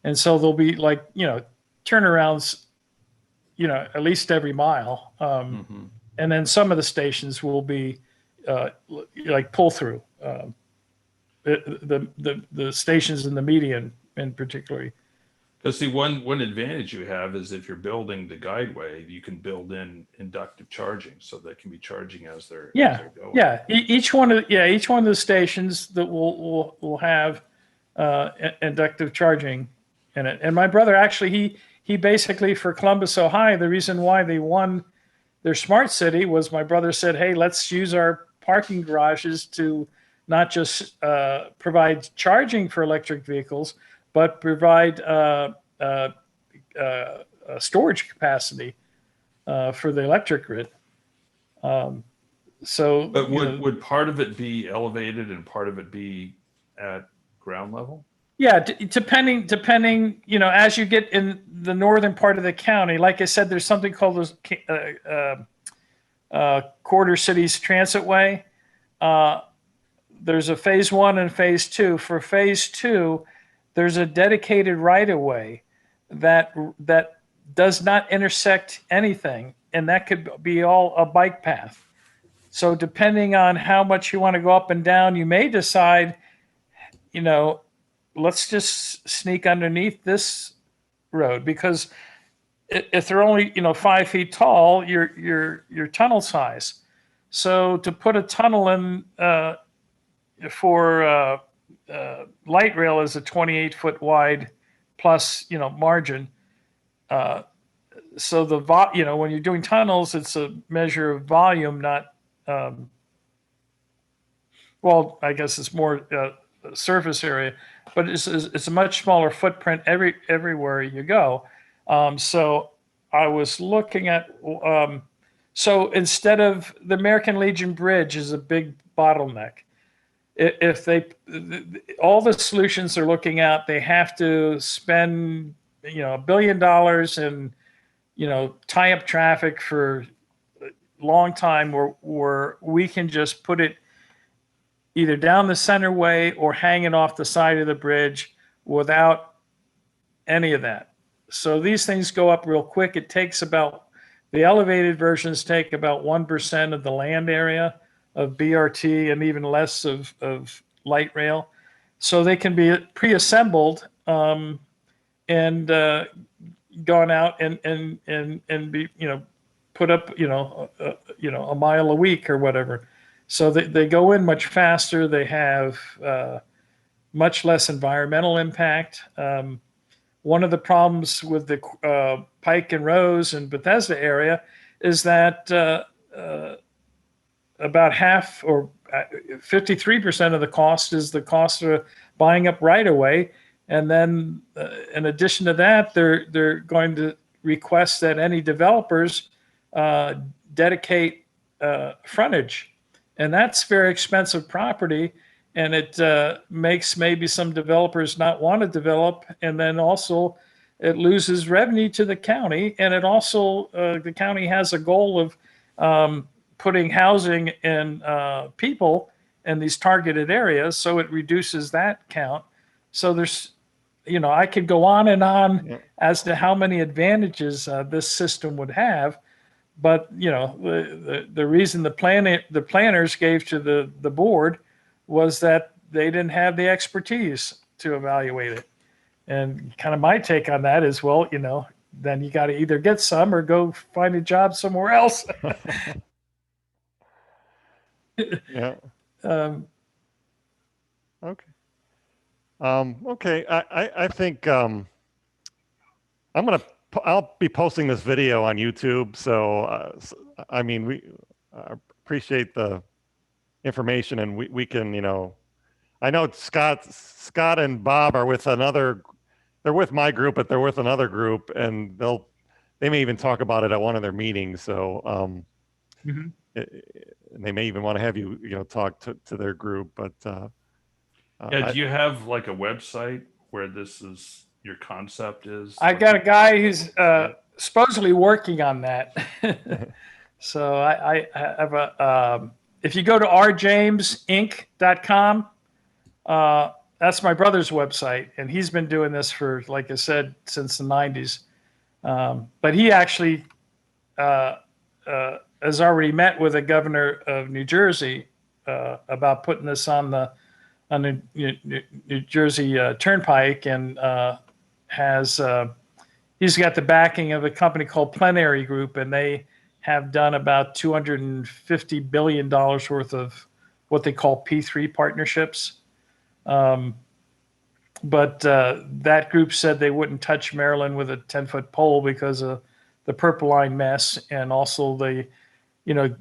And so there'll be turnarounds, at least every mile. And then some of the stations will be like pull through. The stations in the median in particular. Because the one advantage you have is if you're building the guideway, you can build in inductive charging, so they can be charging as they're going. Yeah. Each one of the stations that will have inductive charging in it. And my brother actually he basically, for Columbus, Ohio, the reason why they won their smart city was my brother said, "Hey, let's use our parking garages to not just provide charging for electric vehicles, but provide storage capacity for the electric grid." But would part of it be elevated and part of it be at ground level? Yeah, depending, as you get in the northern part of the county, like I said, there's something called Quarter Cities Transitway. There's a phase 1 and phase 2. For phase 2, there's a dedicated right-of-way that does not intersect anything, and that could be all a bike path. So depending on how much you want to go up and down, you may decide, let's just sneak underneath this road, because if they're only 5 feet tall, your tunnel size. So to put a tunnel in for light rail is a 28-foot wide plus margin. So when you're doing tunnels, it's a measure of volume, not I guess it's more surface area, but it's a much smaller footprint everywhere you go. So I was looking at so instead of the American Legion Bridge is a big bottleneck. If all the solutions they're looking at, they have to spend $1 billion and tie up traffic for a long time, where we can just put it either down the centerway or hang it off the side of the bridge without any of that. So these things go up real quick. It takes the elevated versions take about 1% of the land area of BRT, and even less of light rail. So they can be pre-assembled and gone out and be put up a mile a week or whatever. So they go in much faster. They have much less environmental impact. One of the problems with the Pike and Rose and Bethesda area is that about half, or 53% of the cost is the cost of buying up right away. And then in addition to that, they're going to request that any developers dedicate frontage. And that's very expensive property. And it makes maybe some developers not want to develop. And then also it loses revenue to the county. And it also, the county has a goal of putting housing and people in these targeted areas. So it reduces that count. So there's, I could go on and on as to how many advantages this system would have. But, the reason the planners gave to the board was that they didn't have the expertise to evaluate it. And kind of my take on that is, well, then you got to either get some or go find a job somewhere else. Yeah. Okay. Okay. I think I'll be posting this video on YouTube. So, I mean, we appreciate the information, and we can, I know Scott and Bob are with another, they're with my group, but they're with another group, and they may even talk about it at one of their meetings. So, Mhm. and they may even want to have you, talk to their group, but, Yeah, do you have like a website where your concept is? I got a guy who's supposedly working on that. So I have if you go to rjamesinc.com, that's my brother's website, and he's been doing this for, like I said, since the 90s. But he actually has already met with the governor of New Jersey about putting this on the New Jersey Turnpike, and he's got the backing of a company called Plenary Group, and they have done about $250 billion worth of what they call P3 partnerships. But that group said they wouldn't touch Maryland with a 10-foot pole because of the Purple Line mess, and also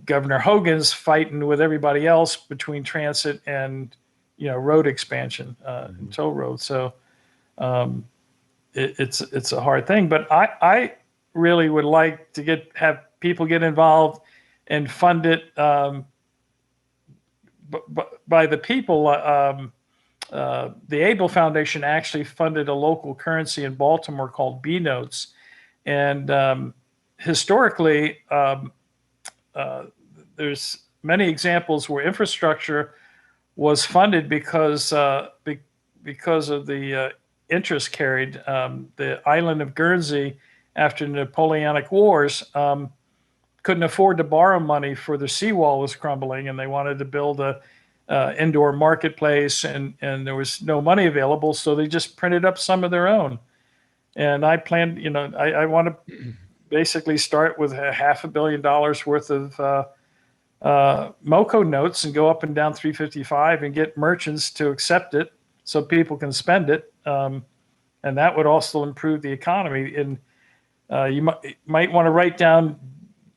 Governor Hogan's fighting with everybody else between transit and road expansion and toll roads. So it's a hard thing. But I really would like to have people get involved and fund it by the people. The Able Foundation actually funded a local currency in Baltimore called B notes, and historically, there's many examples where infrastructure was funded because of the interest carried. The island of Guernsey, after the Napoleonic Wars, couldn't afford to borrow money for the seawall was crumbling, and they wanted to build a indoor marketplace, and there was no money available, so they just printed up some of their own. And I planned, I want to basically start with $500 million worth of MoCo notes and go up and down 355 and get merchants to accept it so people can spend it. And that would also improve the economy. And you might want to write down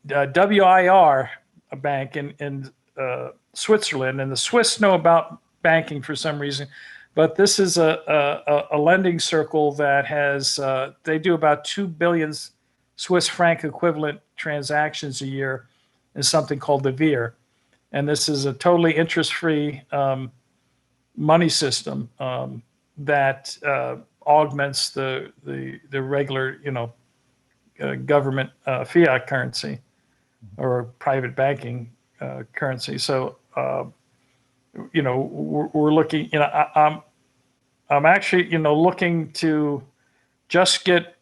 WIR, a bank in Switzerland. And the Swiss know about banking for some reason. But this is a lending circle that has, they do about 2 billion Swiss franc equivalent transactions a year in something called the VIR. And this is a totally interest-free money system that augments the regular, government fiat currency or private banking currency. So, we're looking, I'm actually, looking to just get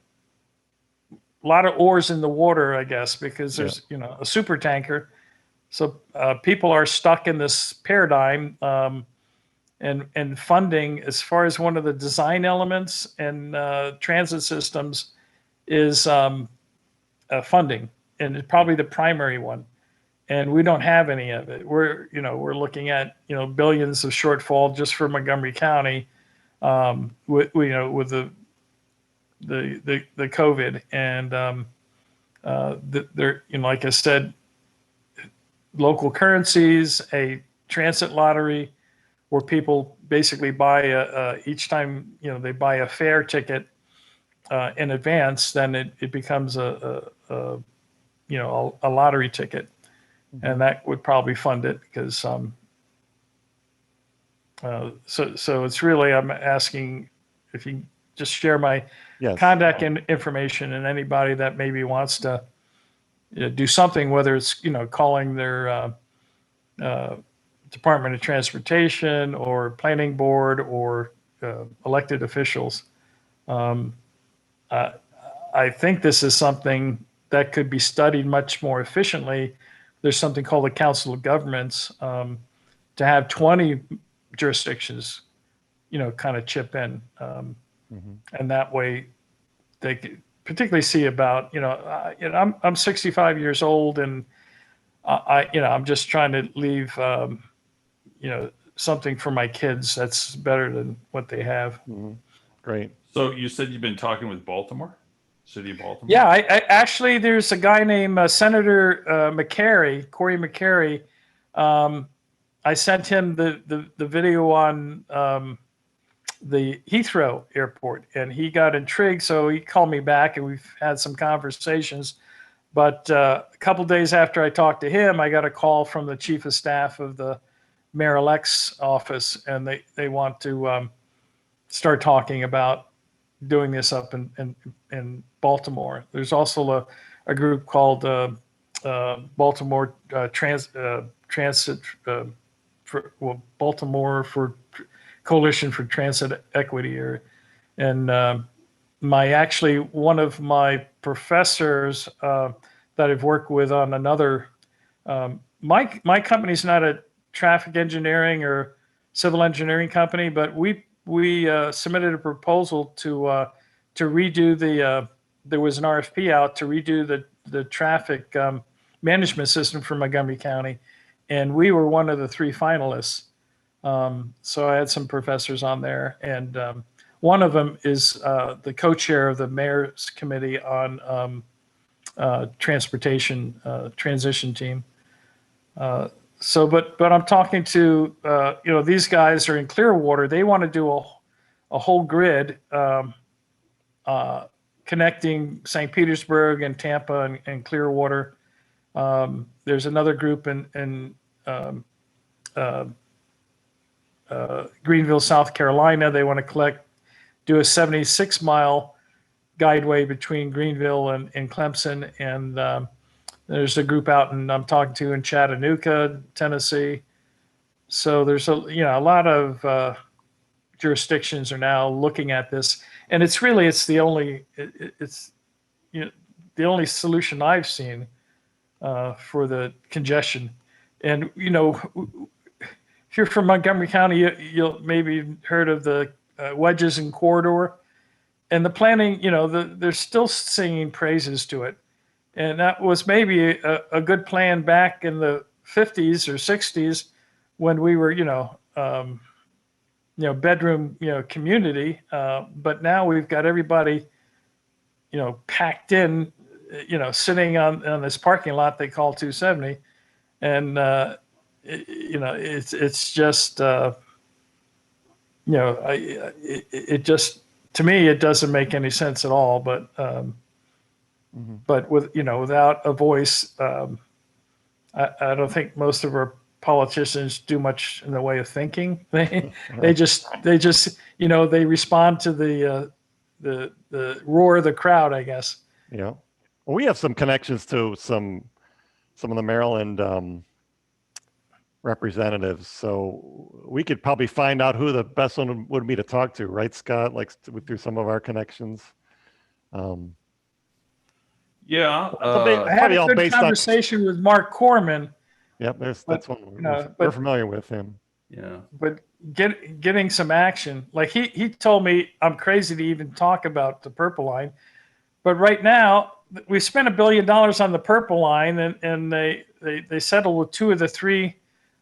a lot of oars in the water, I guess, because there's, a super tanker. So people are stuck in this paradigm, and funding, as far as one of the design elements and transit systems, is funding, and it's probably the primary one. And we don't have any of it. We're looking at billions of shortfall just for Montgomery County, with the COVID, and there, like I said, local currencies, a transit lottery, where people basically buy each time they buy a fare ticket in advance, then it becomes a lottery ticket. And that would probably fund it, because so it's really, I'm asking if you just share my contact information, and anybody that maybe wants to do something, whether it's calling their Department of Transportation or Planning Board or elected officials. I think this is something that could be studied much more efficiently. There's something called the Council of Governments, to have 20 jurisdictions, kind of chip in. And that way they could particularly see about, I'm 65 years old, and I'm just trying to leave, something for my kids that's better than what they have. Great. So you said you've been talking with Baltimore? City of Baltimore? Yeah, I actually, there's a guy named Senator Corey McCary, I sent him the video on the Heathrow airport, and he got intrigued. So he called me back, and we've had some conversations. But a couple days after I talked to him, I got a call from the chief of staff of the Mayor-elect's office, and they want to start talking about doing this up in Baltimore. There's also a group called Baltimore Transit Baltimore for Coalition for Transit Equity, and one of my professors that I've worked with on another. My company's not a traffic engineering or civil engineering company, but we submitted a proposal to redo there was an RFP out to redo the traffic management system for Montgomery County, and we were one of the 3 finalists. So I had some professors on there, and one of them is the co-chair of the mayor's committee on transportation transition team. But I'm talking to these guys are in Clearwater. They want to do a whole grid connecting St. Petersburg and Tampa and Clearwater. There's another group in Greenville, South Carolina. They want to do a 76-mile guideway between Greenville and Clemson, and there's a group out I'm talking to in Chattanooga, Tennessee. So there's a lot of jurisdictions are now looking at this, and it's the only the only solution I've seen for the congestion. And if you're from Montgomery County, you'll maybe heard of the wedges and corridor, and the planning. They're still singing praises to it, and that was maybe a good plan back in the 50s or 60s when we were, bedroom, community. But now we've got everybody, packed in, sitting on this parking lot they call 270, and it's just, it just, to me, it doesn't make any sense at all. But but without a voice, I don't think most of our politicians do much in the way of thinking. They just they respond to the roar of the crowd, I guess. Yeah. Well, we have some connections to some of the Maryland representatives, so we could probably find out who the best one would be to talk to, right, Scott? Like through some of our connections. Yeah, I had a good conversation with Mark Corman. Yep, that's one we're familiar with him. Yeah, but getting some action, like he told me I'm crazy to even talk about the Purple Line, but right now we spent $1 billion on the Purple Line, and they settled with 2 of the 3.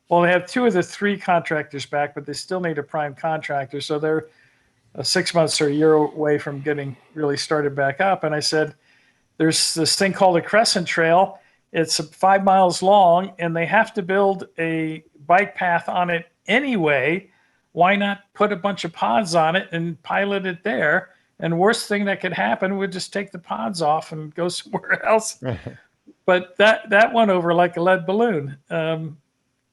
Well, they have 2 of the 3 contractors back, but they still need a prime contractor, so they're 6 months or a year away from getting really started back up. And I said, there's this thing called a Crescent Trail. It's 5 miles long, and they have to build a bike path on it anyway. Why not put a bunch of pods on it and pilot it there? And worst thing that could happen would just take the pods off and go somewhere else. But that went over like a lead balloon. And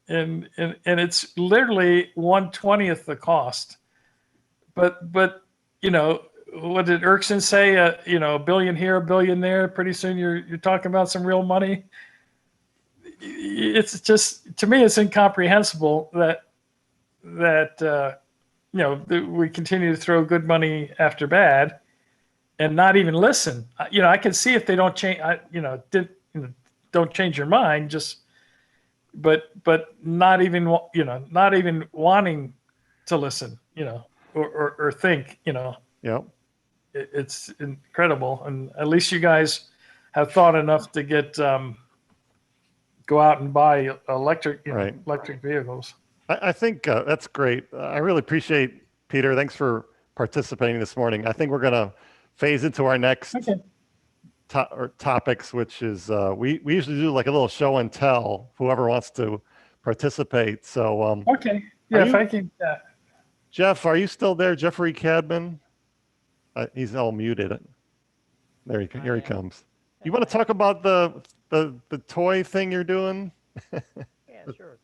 it's literally 1/20th the cost. But what did Erkson say? $1 billion here, $1 billion there. Pretty soon you're talking about some real money. It's just, to me, it's incomprehensible that we continue to throw good money after bad, and not even listen. I can see if they don't change. Don't change your mind. Just, but not even wanting to listen. Or think. Yep. It's incredible, and at least you guys have thought enough to get go out and buy electric vehicles. I think that's great. I really appreciate, Peter. Thanks for participating this morning. I think we're going to phase into our next topics, which is we usually do like a little show and tell. Whoever wants to participate. So, Okay. Yeah, if I can. Jeff, are you still there? Jeffrey Cadman? He's all muted. Here he comes. You want to talk about the toy thing you're doing? Yeah, sure.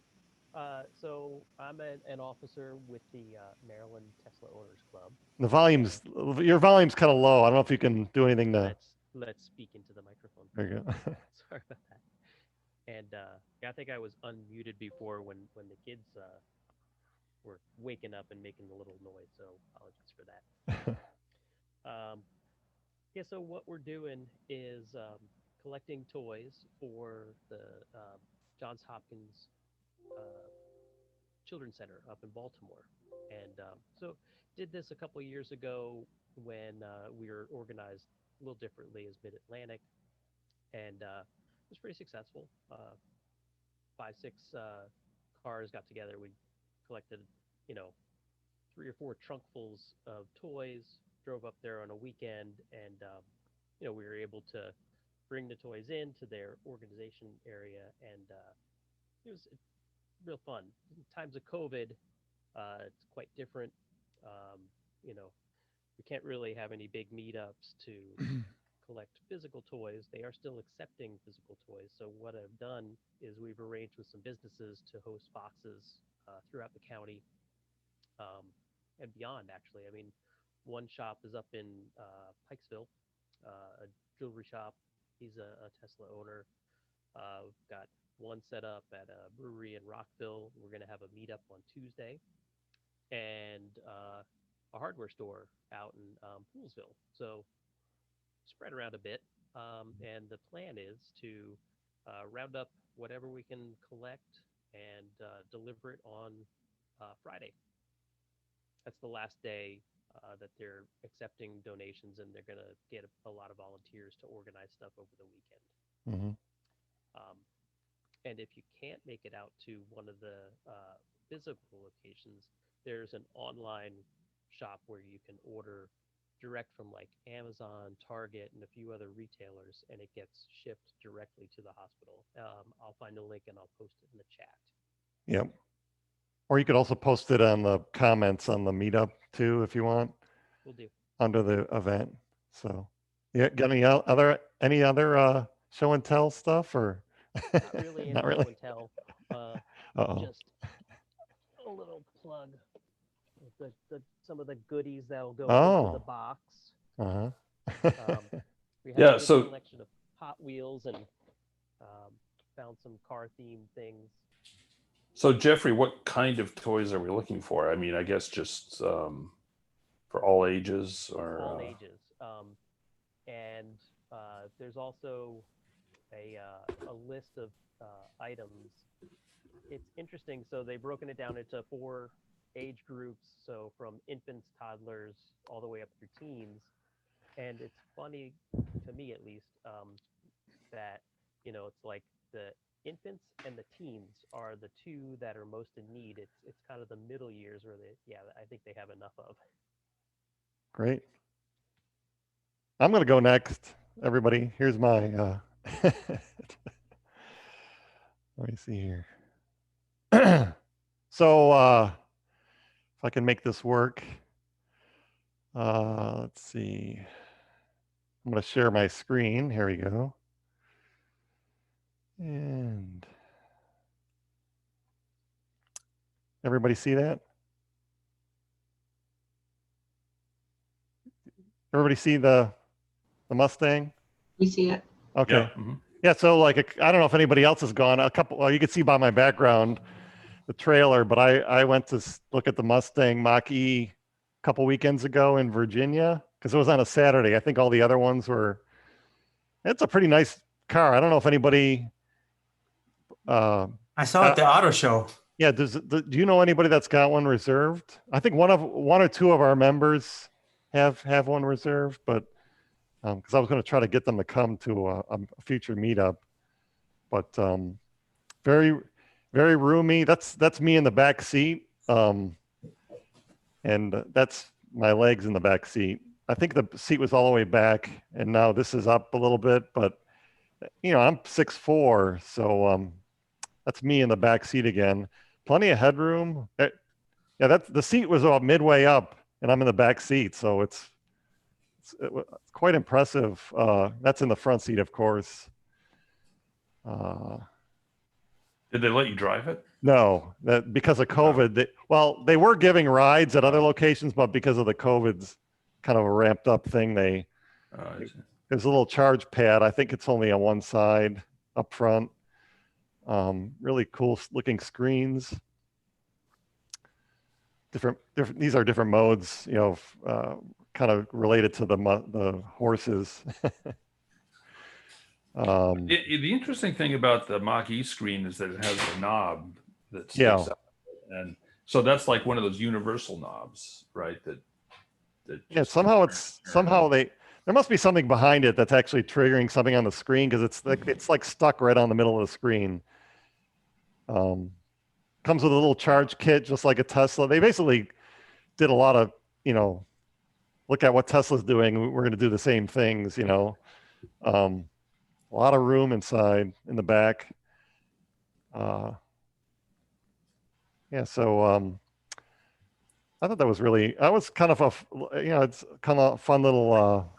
So I'm an officer with the Maryland Tesla Owners Club. Your volume's kind of low. I don't know if you can do anything to. Let's speak into the microphone. There you go. Sorry about that. And I think I was unmuted before when the kids were waking up and making a little noise. So apologies for that. Yeah. So what we're doing is collecting toys for the Johns Hopkins Children's Center up in Baltimore, and so did this a couple of years ago when we were organized a little differently as Mid Atlantic, and it was pretty successful. 5, 6 cars got together. We collected, 3 or 4 trunkfuls of toys. Drove up there on a weekend, and we were able to bring the toys into their organization area, and it was real fun. In times of COVID, it's quite different. We can't really have any big meetups to collect physical toys. They are still accepting physical toys. So what I've done is we've arranged with some businesses to host boxes throughout the county and beyond, actually. I mean, one shop is up in Pikesville, a jewelry shop. He's a Tesla owner. We've got one set up at a brewery in Rockville. We're going to have a meetup on Tuesday, and a hardware store out in Poolsville. So spread around a bit, and the plan is to round up whatever we can collect and deliver it on Friday. That's the last day that they're accepting donations, and they're going to get a lot of volunteers to organize stuff over the weekend. Mm-hmm. And if you can't make it out to one of the physical locations, there's an online shop where you can order direct from like Amazon, Target, and a few other retailers, and it gets shipped directly to the hospital. I'll find a link and I'll post it in the chat. Yep. Or you could also post it on the comments on the meetup too, if you want. Will do. Under the event. So, yeah, got any other show and tell stuff or? Not really. Not really. Show and tell. Just a little plug. Some of the goodies that'll go into the box. Uh-huh. We have a good collection of Hot Wheels and found some car themed things. So Jeffrey, what kind of toys are we looking for? I mean, I guess just for all ages or all ages. And there's also a list of items. It's interesting. So they've broken it down into 4 age groups. So from infants, toddlers, all the way up through teens. And it's funny, to me at least, that, it's like the infants and the teens are the 2 that are most in need. It's kind of the middle years where I think they have enough of. Great. I'm going to go next, everybody. Here's my, let me see here. So, if I can make this work, let's see. I'm going to share my screen. Here we go. And everybody see that? Everybody see the Mustang? We see it. Okay. Yeah. Mm-hmm. Yeah, so I don't know if anybody else has gone. You can see by my background the trailer, but I went to look at the Mustang Mach-E a couple weekends ago in Virginia because it was on a Saturday. I think all the other ones were. It's a pretty nice car. I don't know if anybody. I saw it at the auto show. Yeah, do you know anybody that's got one reserved? I think one or two of our members have one reserved, but because I was going to try to get them to come to a future meetup, but very, very roomy. That's me in the back seat, and that's my legs in the back seat. I think the seat was all the way back, and now this is up a little bit, but I'm 6'4", so That's me in the back seat again. Plenty of headroom. Yeah, the seat was about midway up, and I'm in the back seat, so it's quite impressive. That's in the front seat, of course. Did they let you drive it? No, that because of COVID. They were giving rides at other locations, but because of the COVID's kind of a ramped up thing, there's a little charge pad. I think it's only on one side up front. Really cool looking screens. Different. These are different modes, kind of related to the horses. The interesting thing about the Mach-E screen is that it has a knob that sticks out, and so that's like one of those universal knobs, right? Somehow there must be something behind it that's actually triggering something on the screen, because it's like stuck right on the middle of the screen. Comes with a little charge kit, just like a Tesla. They basically did a lot of, look at what Tesla's doing. We're going to do the same things, a lot of room inside in the back. So I thought that was kind of it's kind of a fun little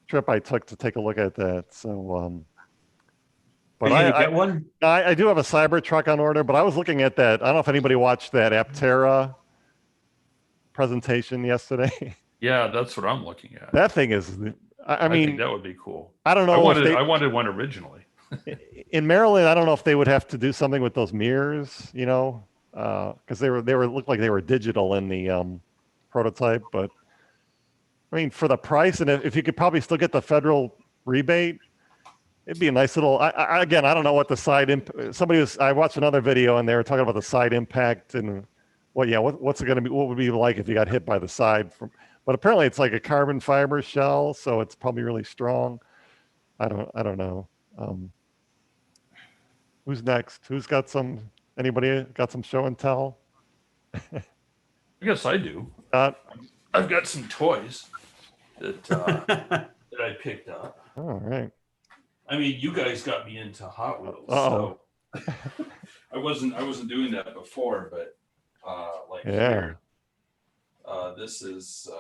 trip I took to take a look at that. So, but I do have a Cybertruck on order, but I was looking at that. I don't know if anybody watched that Aptera presentation yesterday. Yeah, that's what I'm looking at. That thing is, I mean, think that would be cool. I don't know. I wanted one originally. In Maryland, I don't know if they would have to do something with those mirrors, because they looked like they were digital in the prototype. But I mean, for the price, and if you could probably still get the federal rebate, it'd be a nice little. I don't know what the side I watched another video and they were talking about the side impact and what's it going to be? What would it be like if you got hit by the side But apparently it's like a carbon fiber shell, so it's probably really strong. I don't know. Who's next? Anybody got some show and tell? I guess I do. I've got some toys that that I picked up. All right. I mean, you guys got me into Hot Wheels, so I wasn't doing that before, but here. This is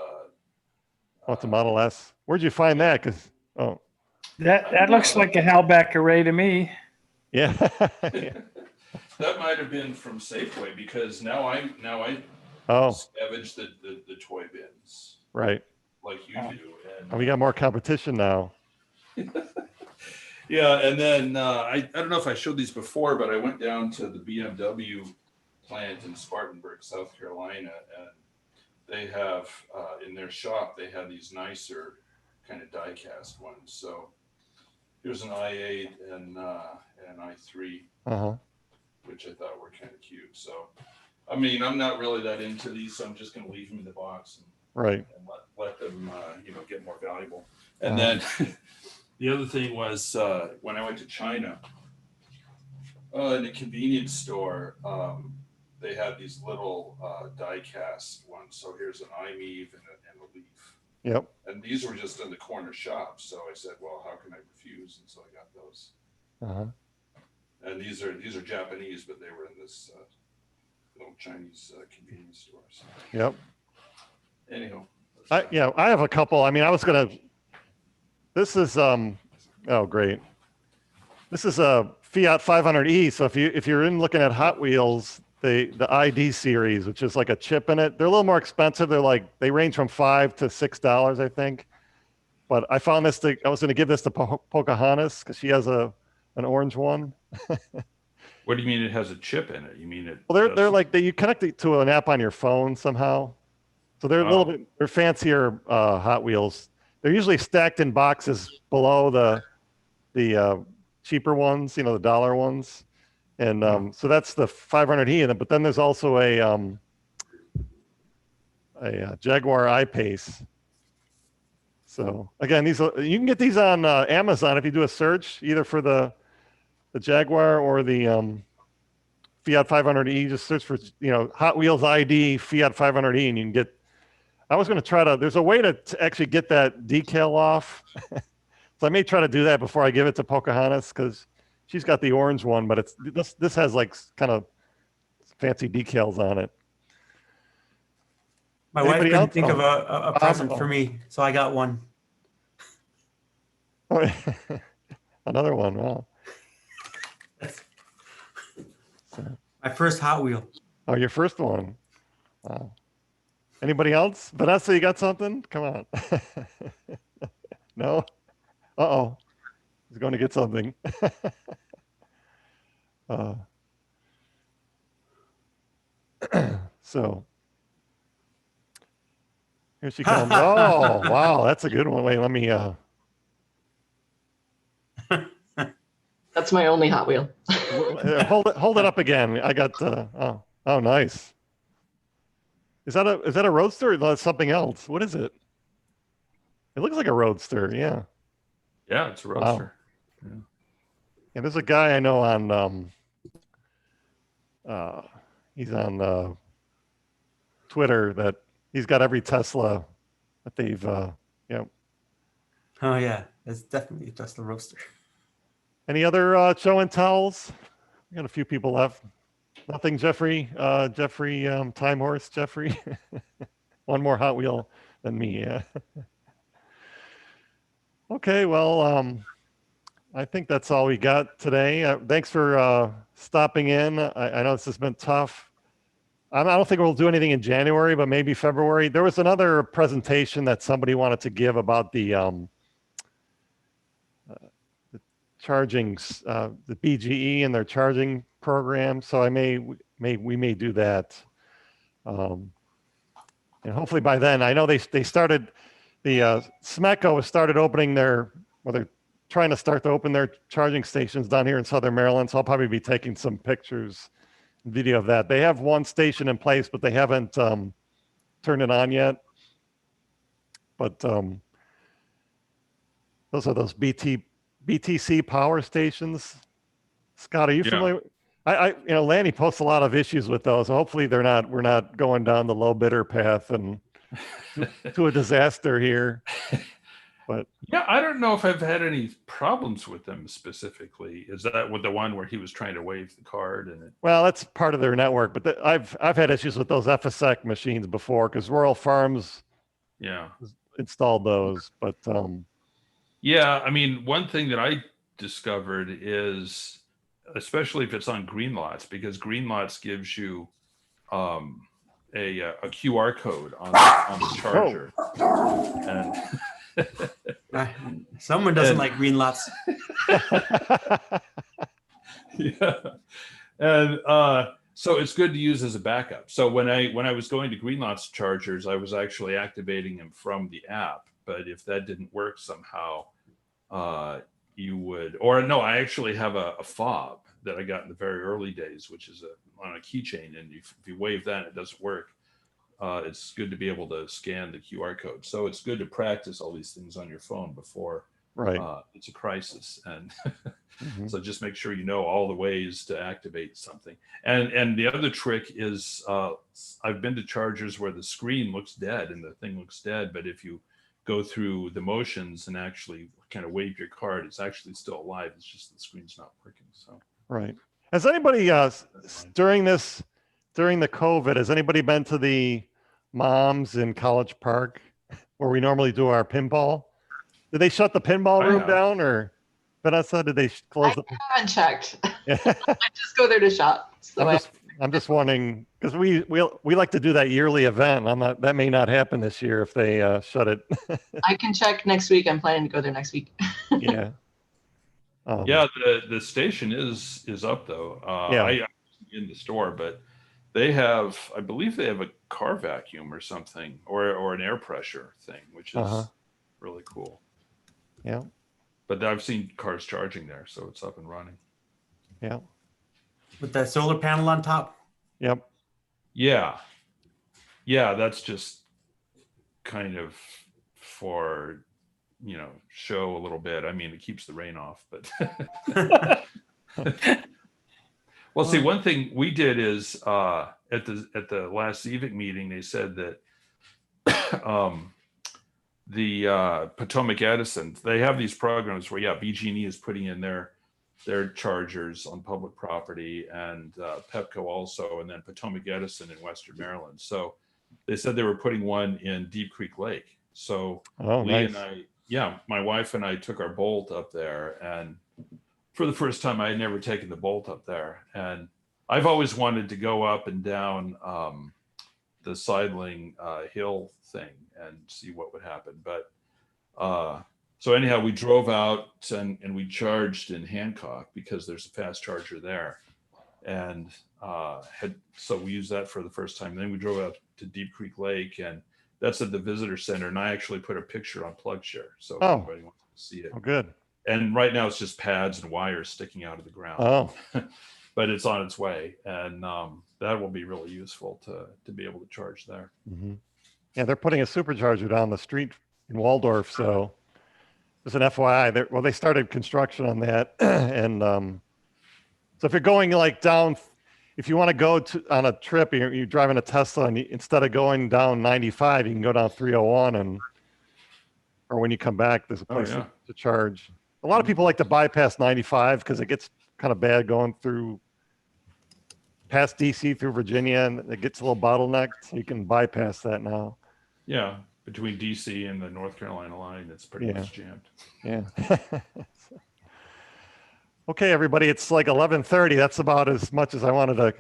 what's a Model S? Where'd you find that? That looks like a Halbeck array to me. Yeah. That might have been from Safeway, because now I scavenge the toy bins. Right. Like you do. And we got more competition now. Yeah, and then I don't know if I showed these before, but I went down to the BMW plant in Spartanburg, South Carolina, and they have in their shop, they have these nicer kind of die-cast ones. So here's an i8 and an i3, which I thought were kind of cute. So, I mean, I'm not really that into these, so I'm just going to leave them in the box and let them get more valuable. And then the other thing was when I went to China, in a convenience store, they had these little die-cast ones. So here's an iMeave and a Leaf. Yep. And these were just in the corner shop. So I said, well, how can I refuse? And so I got those. And these are Japanese, but they were in this little Chinese convenience store. So. Yep. Anyhow. I have a couple. I mean, this is great. This is a Fiat 500e. So if you're looking at Hot Wheels, the ID series, which is like a chip in it, they're a little more expensive. They range from $5 to $6, I think. But I found this. I was going to give this to Pocahontas because she has an orange one. What do you mean it has a chip in it? You mean it? Well, they're like you connect it to an app on your phone somehow. So they're they're fancier Hot Wheels. They're usually stacked in boxes below the cheaper ones, the dollar ones. And so that's the 500e, but then there's also a Jaguar I-Pace. So again, you can get these on Amazon if you do a search, either for the Jaguar or the Fiat 500e. Just search for Hot Wheels ID Fiat 500e, and you can get. I was going to try to. There's a way to actually get that decal off, so I may try to do that before I give it to Pocahontas because she's got the orange one, but it's this has like kind of fancy decals on it. My Anybody wife couldn't else? think of Oh. a present for me, so I got one. Oh, another one. Wow. So, My first Hot Wheel. oh, your first one. Wow. Anybody else? Vanessa, you got something? Come on. No? Uh-oh. He's going to get something. uh, so here she comes. Oh, wow. That's a good one. Wait, let me That's my only Hot Wheel. hold it up again. I got oh nice. Is that a roadster or that's something else? What is it? It looks like a roadster, yeah. Yeah, it's a roadster. Wow. Yeah. And there's a guy I know on he's on Twitter that he's got every Tesla that they've yeah. Oh yeah, it's definitely just a roaster. Any other show and tells? We got a few people left. Nothing, Jeffrey. Jeffrey, Time Horse, Jeffrey. One more Hot Wheel than me, yeah. Okay, well, I think that's all we got today. Thanks for stopping in. I know this has been tough. I don't think we'll do anything in January, but maybe February. There was another presentation that somebody wanted to give about the charging, the BGE and their charging program. So we may do that. And hopefully by then, I know they started, the SMECO started opening they're trying to start to open their charging stations down here in Southern Maryland. So I'll probably be taking some pictures, video of that. They have one station in place, but they haven't turned it on yet. But those are those BTC power stations. Scott, are you familiar? Lanny posts a lot of issues with those. Hopefully we're not going down the low bidder path and to a disaster here. But yeah, I don't know if I've had any problems with them specifically. Is that with the one where he was trying to wave the card and it? Well, that's part of their network, but I've had issues with those FSX machines before because Royal Farms installed those. But yeah, I mean, one thing that I discovered is, especially if it's on green lots, because green lots gives you a QR code on the charger. And someone doesn't like green lots. Yeah, and so it's good to use as a backup. So when I was going to green lots chargers, I was actually activating them from the app. But if that didn't work somehow, you would, or no, I actually have a fob that I got in the very early days, which is on a keychain, and if you wave that, it doesn't work. It's good to be able to scan the QR code. So it's good to practice all these things on your phone before it's a crisis. And so just make sure you know all the ways to activate something. And the other trick is I've been to chargers where the screen looks dead and the thing looks dead, but if you go through the motions and actually kind of wave your card, it's actually still alive. It's just the screen's not working. So has anybody during the COVID, has anybody been to the Moms in College Park where we normally do our pinball? Did they shut the pinball room down, or Vanessa, did they close the? I haven't checked. I just go there to shop. So I'm just wondering because we like to do that yearly event. That may not happen this year if they shut it. I can check next week. I'm planning to go there next week. Yeah. Yeah, the station is up though. I in the store, but I believe they have a car vacuum or something, or an air pressure thing, which is really cool. Yeah. But I've seen cars charging there, so it's up and running. Yeah. With that solar panel on top. Yep. Yeah. Yeah, that's just kind of for, show a little bit. I mean, it keeps the rain off, but well, see, one thing we did is at the last CVIC meeting, they said that the Potomac Edison, they have these programs where BG&E is putting in their their chargers on public property, and Pepco also, and then Potomac Edison in Western Maryland. So they said they were putting one in Deep Creek Lake. So Lee and I, my wife and I took our Bolt up there, and for the first time, I had never taken the Bolt up there, and I've always wanted to go up and down the Sidling hill thing and see what would happen. But so anyhow, we drove out and we charged in Hancock because there's a fast charger there, and so we used that for the first time. Then we drove out to Deep Creek Lake, and that's at the visitor center. And I actually put a picture on PlugShare, so if anybody wants to see it. Oh, good. And right now it's just pads and wires sticking out of the ground. Oh, but it's on its way, and that will be really useful to be able to charge there. mm-hmm. Yeah, they're putting a supercharger down the street in Waldorf. So there's an FYI. They started construction on that, and so if you're going like down, if you want to go on a trip, you're driving a Tesla, and instead of going down 95, you can go down 301, or when you come back, there's a place to charge. A lot of people like to bypass 95 because it gets kind of bad going through past DC through Virginia, and it gets a little bottlenecked. So you can bypass that now. Yeah, between DC and the North Carolina line, it's pretty much jammed. Yeah. Okay, everybody, it's like 11:30. That's about as much as I wanted to,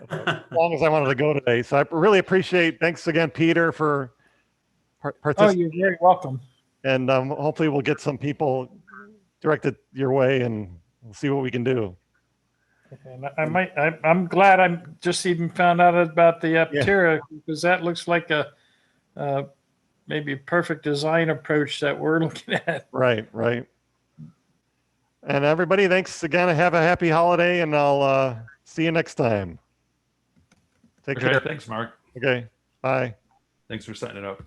as long as I wanted to go today. So I really appreciate. Thanks again, Peter, for participating. Oh, you're very welcome. And hopefully we'll get some people directed your way, and we'll see what we can do. And I'm glad I just even found out about the Aptera, because that looks like a maybe a perfect design approach that we're looking at. Right. And everybody, thanks again. Have a happy holiday, and I'll see you next time. Take care. Thanks, Mark. Okay. Bye. Thanks for setting it up.